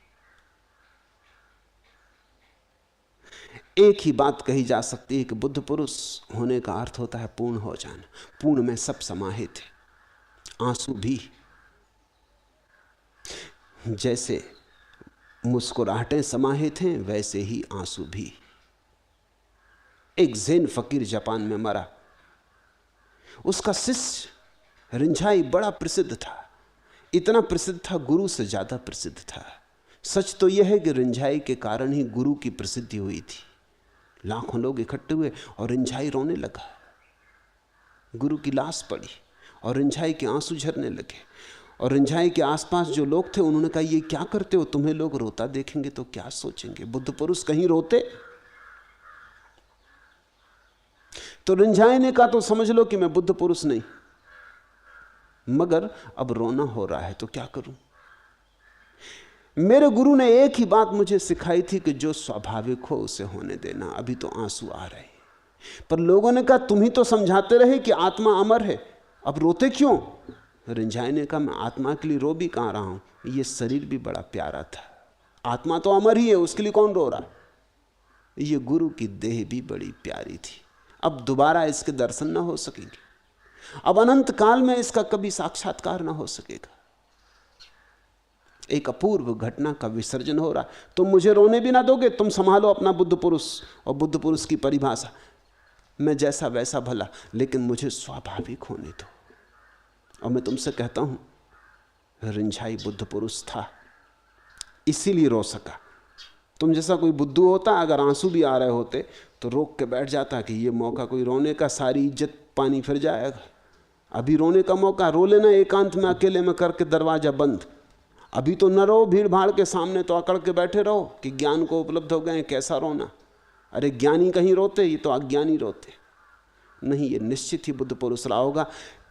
एक ही बात कही जा सकती है कि बुद्ध पुरुष होने का अर्थ होता है पूर्ण हो जाना। पूर्ण में सब समाहित है, आंसू भी। जैसे मुस्कुराहटें समाहित हैं, वैसे ही आंसू भी। एक ज़ेन फकीर जापान में मरा, उसका शिष्य रिंझाई बड़ा प्रसिद्ध था, इतना प्रसिद्ध था गुरु से ज्यादा प्रसिद्ध था। सच तो यह है कि रिंझाई के कारण ही गुरु की प्रसिद्धि हुई थी। लाखों लोग इकट्ठे हुए और रिंझाई रोने लगा। गुरु की लाश पड़ी और रिंझाई के आंसू झरने लगे। और रिंझाई के आसपास जो लोग थे उन्होंने कहा, ये क्या करते हो? तुम्हें लोग रोता देखेंगे तो क्या सोचेंगे? बुद्ध पुरुष कहीं रोते? तो रिंझाई ने कहा, तो समझ लो कि मैं बुद्ध पुरुष नहीं, मगर अब रोना हो रहा है तो क्या करूं? मेरे गुरु ने एक ही बात मुझे सिखाई थी कि जो स्वाभाविक हो उसे होने देना। अभी तो आंसू आ रहे, पर लोगों ने कहा, तुम ही तो समझाते रहे कि आत्मा अमर है, अब रोते क्यों? रिंझाई ने कहा, मैं आत्मा के लिए रो भी कहाँ रहा हूं, ये शरीर भी बड़ा प्यारा था, आत्मा तो अमर ही है, उसके लिए कौन रो रहा? ये गुरु की देह भी बड़ी प्यारी थी, अब दोबारा इसके दर्शन ना हो सकेंगे, अब अनंत काल में इसका कभी साक्षात्कार ना हो सकेगा। एक अपूर्व घटना का विसर्जन हो रहा, तुम मुझे रोने भी ना दोगे, तुम संभालो अपना बुद्ध पुरुष और बुद्ध पुरुष की परिभाषा, मैं जैसा वैसा भला, लेकिन मुझे स्वाभाविक होने दो। और मैं तुमसे कहता हूं, रिंझाई बुद्ध पुरुष था, इसीलिए रो सका। तुम जैसा कोई बुद्धू होता, अगर आंसू भी आ रहे होते तो रोक के बैठ जाता कि ये मौका कोई रोने का, सारी इज्जत पानी फिर जाएगा, अभी रोने का मौका, रो लेना एकांत में अकेले में करके दरवाजा बंद। अभी तो न रो भीड़ भाड़ के सामने, तो अकड़ के बैठे रहो कि ज्ञान को उपलब्ध हो गए, कैसा रोना। अरे ज्ञानी कहीं रोते, ये तो अज्ञानी रोते नहीं। ये निश्चित ही बुद्ध पुरुष रहा होगा,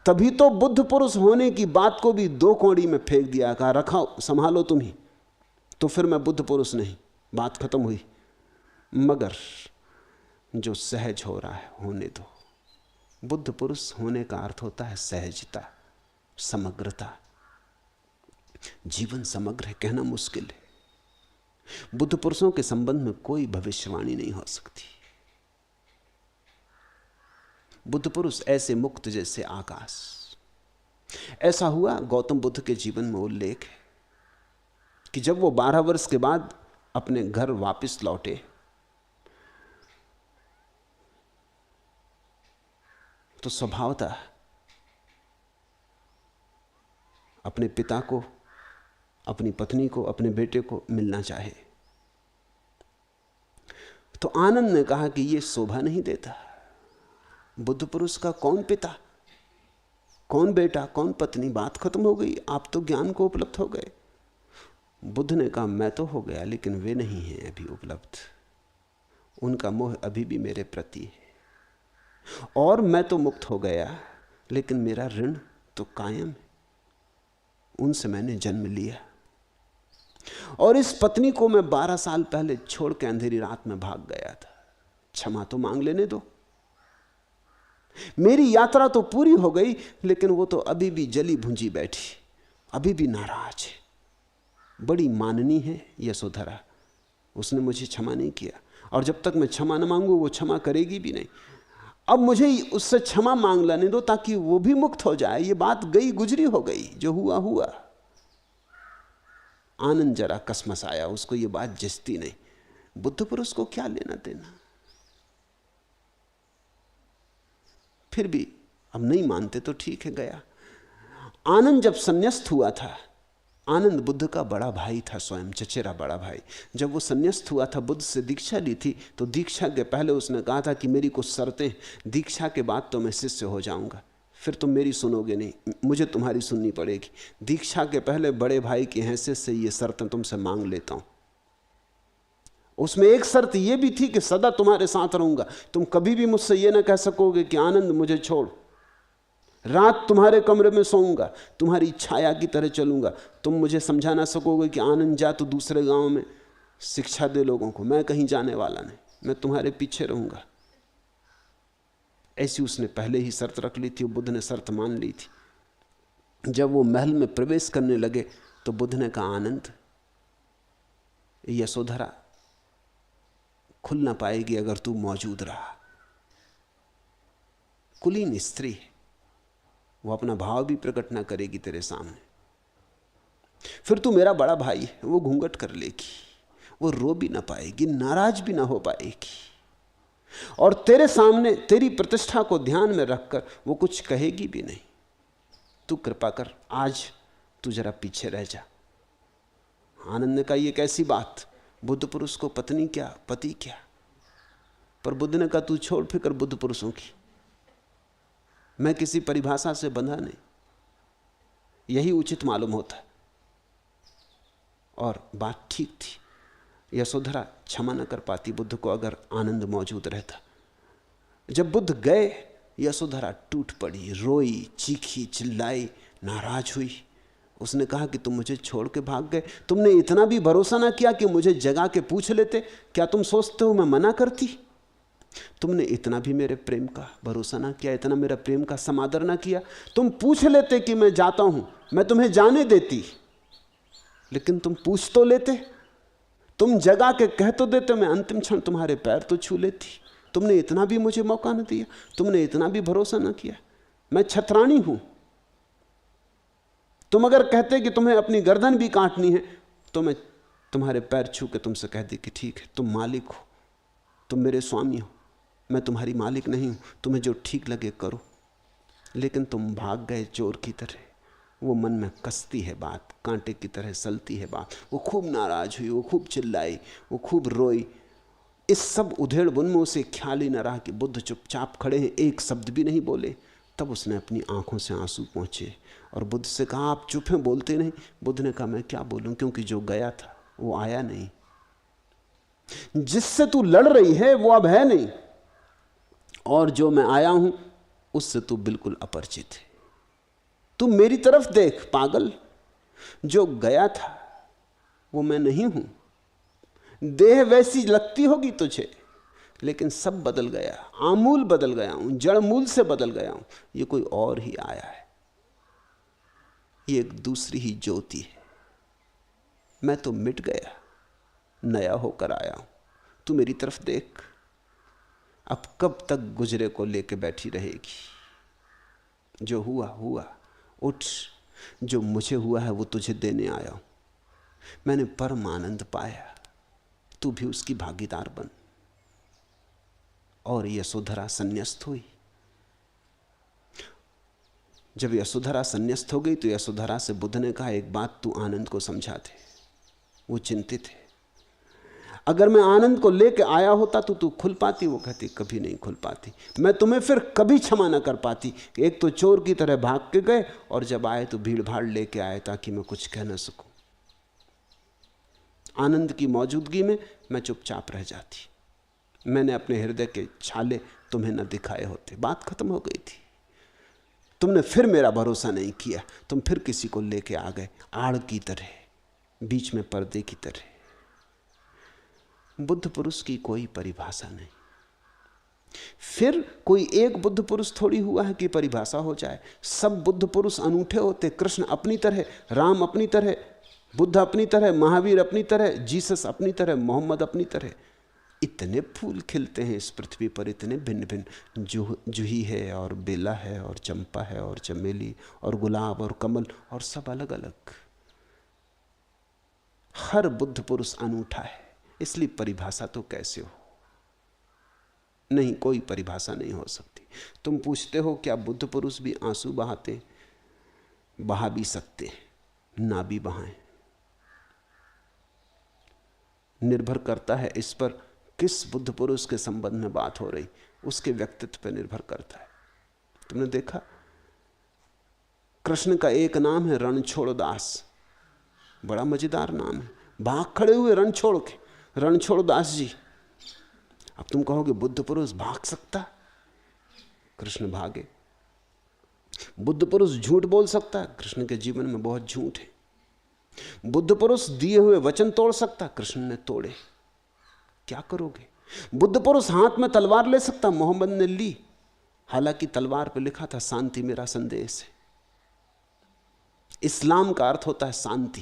तभी तो बुद्ध पुरुष होने की बात को भी दो कौड़ी में फेंक दिया, कहा रखा संभालो तुम ही, तो फिर मैं बुद्ध पुरुष नहीं, बात खत्म हुई। मगर जो सहज हो रहा है होने दो। बुद्ध पुरुष होने का अर्थ होता है सहजता, समग्रता। जीवन समग्र है कहना मुश्किल है। बुद्ध पुरुषों के संबंध में कोई भविष्यवाणी नहीं हो सकती। बुद्ध पुरुष ऐसे मुक्त जैसे आकाश। ऐसा हुआ, गौतम बुद्ध के जीवन में उल्लेख है कि जब वो 12 वर्ष के बाद अपने घर वापस लौटे, तो स्वभावतः अपने पिता को, अपनी पत्नी को, अपने बेटे को मिलना चाहे। तो आनंद ने कहा कि यह शोभा नहीं देता। बुद्ध पुरुष का कौन पिता, कौन बेटा, कौन पत्नी, बात खत्म हो गई, आप तो ज्ञान को उपलब्ध हो गए। बुद्ध ने कहा, मैं तो हो गया, लेकिन वे नहीं हैं अभी उपलब्ध, उनका मोह अभी भी मेरे प्रति है। और मैं तो मुक्त हो गया, लेकिन मेरा ऋण तो कायम है, उनसे मैंने जन्म लिया। और इस पत्नी को मैं 12 साल पहले छोड़ के अंधेरी रात में भाग गया था, क्षमा तो मांग लेने दो। मेरी यात्रा तो पूरी हो गई, लेकिन वो तो अभी भी जली भुंजी बैठी, अभी भी नाराज है। बड़ी माननी है यशोधरा, उसने मुझे क्षमा नहीं किया, और जब तक मैं क्षमा न मांगू वो क्षमा करेगी भी नहीं। अब मुझे उससे क्षमा मांग लेने दो ताकि वो भी मुक्त हो जाए। ये बात गई गुजरी हो गई, जो हुआ हुआ। आनंद जरा कसमस आया, उसको ये बात जचती नहीं। बुद्ध पुरुष को क्या लेना देना। फिर भी अब नहीं मानते तो ठीक है, गया। आनंद जब संन्यास्त हुआ था, आनंद बुद्ध का बड़ा भाई था, स्वयं चचेरा बड़ा भाई। जब वो संन्यास्त हुआ था, बुद्ध से दीक्षा ली थी, तो दीक्षा के पहले उसने कहा था कि मेरी कुछ शर्तें, दीक्षा के बाद तो मैं शिष्य हो जाऊंगा, फिर तुम मेरी सुनोगे नहीं, मुझे तुम्हारी सुननी पड़ेगी। दीक्षा के पहले बड़े भाई की हैसियत से ये शर्तें तुमसे मांग लेता हूं। उसमें एक शर्त यह भी थी कि सदा तुम्हारे साथ रहूंगा। तुम कभी भी मुझसे यह ना कह सकोगे कि आनंद मुझे छोड़। रात तुम्हारे कमरे में सोऊंगा, तुम्हारी छाया की तरह चलूंगा। तुम मुझे समझा ना सकोगे कि आनंद जा तो दूसरे गांव में शिक्षा दे लोगों को। मैं कहीं जाने वाला नहीं, मैं तुम्हारे पीछे रहूंगा। ऐसी उसने पहले ही शर्त रख ली थी। बुद्ध ने शर्त मान ली थी। जब वो महल में प्रवेश करने लगे तो बुद्ध ने कहा, आनंद, यशोधरा खुल ना पाएगी अगर तू मौजूद रहा। कुलीन स्त्री है, वो अपना भाव भी प्रकट ना करेगी तेरे सामने। फिर तू मेरा बड़ा भाई है, वो घूंघट कर लेगी, वो रो भी ना पाएगी, नाराज भी ना हो पाएगी, और तेरे सामने तेरी प्रतिष्ठा को ध्यान में रखकर वो कुछ कहेगी भी नहीं। तू कृपा कर, आज तू जरा पीछे रह जा। आनंद ने कहा, यह कैसी बात, बुद्ध पुरुष को पत्नी क्या, पति क्या। पर बुद्ध ने कहा, तू छोड़ फिक्र बुद्ध पुरुषों की, मैं किसी परिभाषा से बंधा नहीं, यही उचित मालूम होता है। और बात ठीक थी। यशोधरा क्षमा न कर पाती बुद्ध को अगर आनंद मौजूद रहता। जब बुद्ध गए, यशोधरा टूट पड़ी, रोई, चीखी, चिल्लाई, नाराज हुई। उसने कहा कि तुम मुझे छोड़ के भाग गए, तुमने इतना भी भरोसा ना किया कि मुझे जगा के पूछ लेते। क्या तुम सोचते हो मैं मना करती? तुमने इतना भी मेरे प्रेम का भरोसा ना किया, इतना मेरा प्रेम का समादर ना किया। तुम पूछ लेते कि मैं जाता हूं, मैं तुम्हें जाने देती, लेकिन तुम पूछ तो लेते, तुम जगा के कह तो देते, मैं अंतिम क्षण तुम्हारे पैर तो छू लेती। तुमने इतना भी मुझे मौका ना दिया, तुमने इतना भी भरोसा ना किया। मैं छतरानी हूं। तुम अगर कहते कि तुम्हें अपनी गर्दन भी काटनी है तो मैं तुम्हारे पैर छू के तुमसे कह दी कि ठीक है, तुम मालिक हो, तुम मेरे स्वामी हो, मैं तुम्हारी मालिक नहीं हूं, तुम्हें जो ठीक लगे करो। लेकिन तुम भाग गए चोर की तरह। वो मन में कसती है बात, कांटे की तरह सलती है बात। वो खूब नाराज हुई, वो खूब चिल्लाई, वो खूब रोई। इस सब उधेड़ बुन में उसे ख्याल ही न रहा कि बुद्ध चुपचाप खड़े हैं, एक शब्द भी नहीं बोले। तब उसने अपनी आंखों से आंसू पहुंचे और बुद्ध से कहा, आप चुप हैं, बोलते नहीं। बुद्ध ने कहा, मैं क्या बोलूं, क्योंकि जो गया था वो आया नहीं। जिससे तू लड़ रही है वो अब है नहीं, और जो मैं आया हूं उससे तू बिल्कुल अपरिचित है। तू मेरी तरफ देख पागल, जो गया था वो मैं नहीं हूं। देह वैसी लगती होगी तुझे, लेकिन सब बदल गया, आमूल बदल गया हूं, जड़ मूल से बदल गया हूं। ये कोई और ही आया है, ये एक दूसरी ही ज्योति है। मैं तो मिट गया, नया होकर आया हूं। तू मेरी तरफ देख। अब कब तक गुजरे को लेके बैठी रहेगी? जो हुआ हुआ, उठ। जो मुझे हुआ है वो तुझे देने आया हूं। मैंने परम आनंद पाया, तू भी उसकी भागीदार बन। और यशोधरा संन्यास्त हुई। जब यशोधरा संन्यास्त हो गई तो यशोधरा से बुद्ध ने कहा, एक बात तू आनंद को समझा दे। वो चिंतित है। अगर मैं आनंद को लेके आया होता तो तू खुल पाती? वो कहती, कभी नहीं खुल पाती। मैं तुम्हें फिर कभी क्षमा ना कर पाती। एक तो चोर की तरह भाग के गए, और जब आए तो भीड़ भाड़ लेके आए ताकि मैं कुछ कह ना सकूं। आनंद की मौजूदगी में मैं चुपचाप रह जाती। मैंने अपने हृदय के छाले तुम्हें न दिखाए होते, बात खत्म हो गई थी। तुमने फिर मेरा भरोसा नहीं किया, तुम फिर किसी को लेके आ गए, आड़ की तरह, बीच में पर्दे की तरह। बुद्ध पुरुष की कोई परिभाषा नहीं। फिर कोई एक बुद्ध पुरुष थोड़ी हुआ है कि परिभाषा हो जाए। सब बुद्ध पुरुष अनूठे होते। कृष्ण अपनी तरह, राम अपनी तरह, बुद्ध अपनी तरह, महावीर अपनी तरह, जीसस अपनी तरह, मोहम्मद अपनी तरह। इतने फूल खिलते हैं इस पृथ्वी पर, इतने भिन्न भिन्न। जूही है और बेला है और चंपा है और चमेली और गुलाब और कमल, और सब अलग अलग। हर बुद्ध पुरुष अनूठा है। इसलिए परिभाषा तो कैसे हो? नहीं, कोई परिभाषा नहीं हो सकती। तुम पूछते हो क्या बुद्ध पुरुष भी आंसू बहाते? बहा भी सकते हैं, ना भी बहाएं। निर्भर करता है इस पर किस बुद्ध पुरुष के संबंध में बात हो रही, उसके व्यक्तित्व पर निर्भर करता है। तुमने देखा, कृष्ण का एक नाम है रणछोड़दास, बड़ा मजेदार नाम है। भाग खड़े हुए रण छोड़ के, रण छोड़ दास जी। अब तुम कहोगे बुद्ध पुरुष भाग सकता? कृष्ण भागे। बुद्ध पुरुष झूठ बोल सकता है? कृष्ण के जीवन में बहुत झूठ है। बुद्ध पुरुष दिए हुए वचन तोड़ सकता? कृष्ण ने तोड़े। क्या करोगे? बुद्ध पुरुष हाथ में तलवार ले सकता? मोहम्मद ने ली, हालांकि तलवार पर लिखा था शांति मेरा संदेश है। इस्लाम का अर्थ होता है शांति।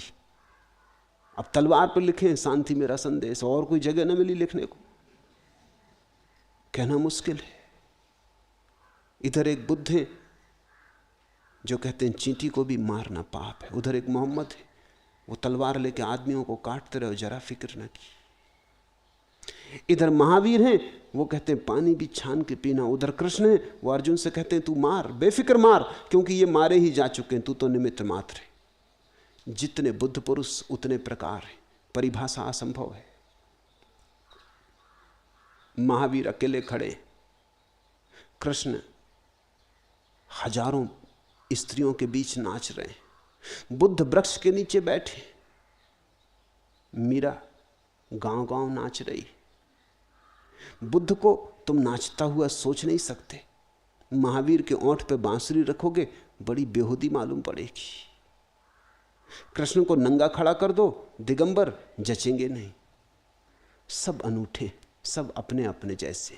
अब तलवार पर लिखे शांति मेरा संदेश, और कोई जगह न मिली लिखने को, कहना मुश्किल है। इधर एक बुद्ध है जो कहते हैं चींटी को भी मारना पाप है, उधर एक मोहम्मद है वो तलवार लेके आदमियों को काटते रहे, जरा फिक्र न की। इधर महावीर हैं वो कहते हैं पानी भी छान के पीना, उधर कृष्ण है वो अर्जुन से कहते हैं तू मार, बेफिक्र मार, क्योंकि ये मारे ही जा चुके हैं, तू तो निमित्त मात्र है। जितने बुद्ध पुरुष उतने प्रकार है, परिभाषा असंभव है। महावीर अकेले खड़े, कृष्ण हजारों स्त्रियों के बीच नाच रहे हैं, बुद्ध वृक्ष के नीचे बैठे, मीरा गांव गांव नाच रही। बुद्ध को तुम नाचता हुआ सोच नहीं सकते, महावीर के ओंठ पे बांसुरी रखोगे बड़ी बेहूदी मालूम पड़ेगी। कृष्ण को नंगा खड़ा कर दो, दिगंबर, जचेंगे नहीं। सब अनूठे, सब अपने अपने जैसे।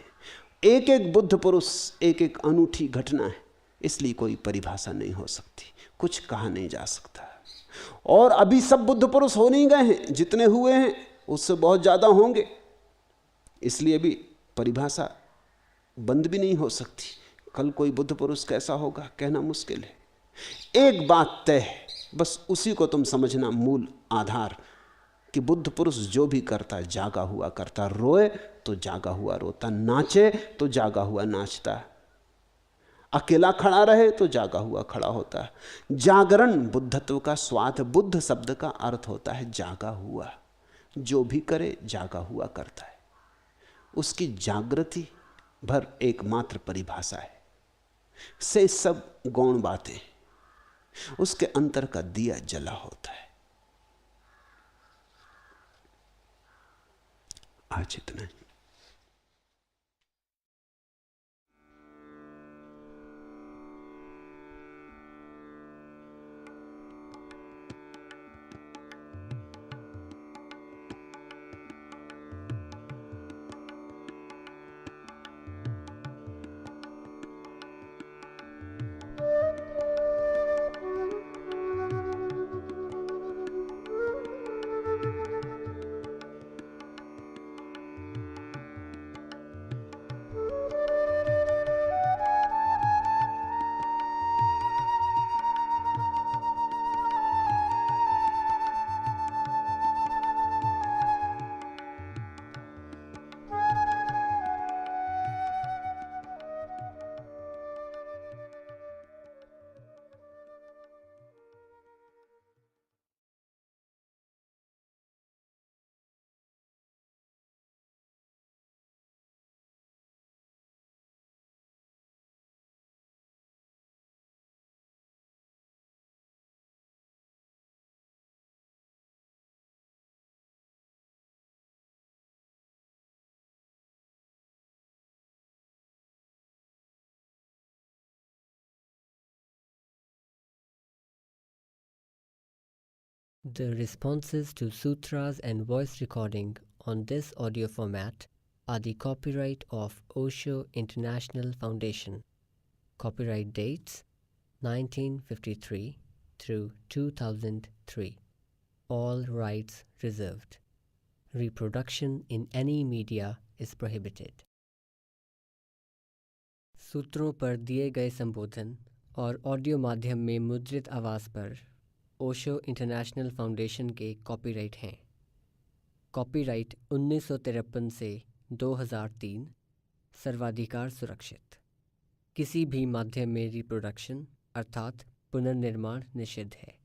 एक एक बुद्ध पुरुष एक एक अनूठी घटना है, इसलिए कोई परिभाषा नहीं हो सकती, कुछ कहा नहीं जा सकता। और अभी सब बुद्ध पुरुष हो नहीं गए हैं, जितने हुए हैं उससे बहुत ज्यादा होंगे, इसलिए भी परिभाषा बंद भी नहीं हो सकती। कल कोई बुद्ध पुरुष कैसा होगा कहना मुश्किल है। एक बात तय है, बस उसी को तुम समझना मूल आधार, कि बुद्ध पुरुष जो भी करता है जागा हुआ करता, रोए तो जागा हुआ रोता, नाचे तो जागा हुआ नाचता, अकेला खड़ा रहे तो जागा हुआ खड़ा होता है। जागरण बुद्धत्व का स्वाद। बुद्ध शब्द का अर्थ होता है जागा हुआ, जो भी करे जागा हुआ करता है। उसकी जागृति भर एकमात्र परिभाषा है, से सब गौण बातें, उसके अंतर का दिया जला होता है। आज इतना ही। The responses to sutras and voice recording on this audio format are the copyright of Osho International Foundation. Copyright dates 1953 through 2003. All rights reserved. Reproduction in any media is prohibited. सूत्रों पर दिए गए संबोधन और ऑडियो माध्यम में मुद्रित आवाज़ पर ओशो इंटरनेशनल फाउंडेशन के कॉपीराइट हैं। कॉपीराइट 1953 से 2003, सर्वाधिकार सुरक्षित। किसी भी माध्यम में रिप्रोडक्शन अर्थात पुनर्निर्माण निषिद्ध है।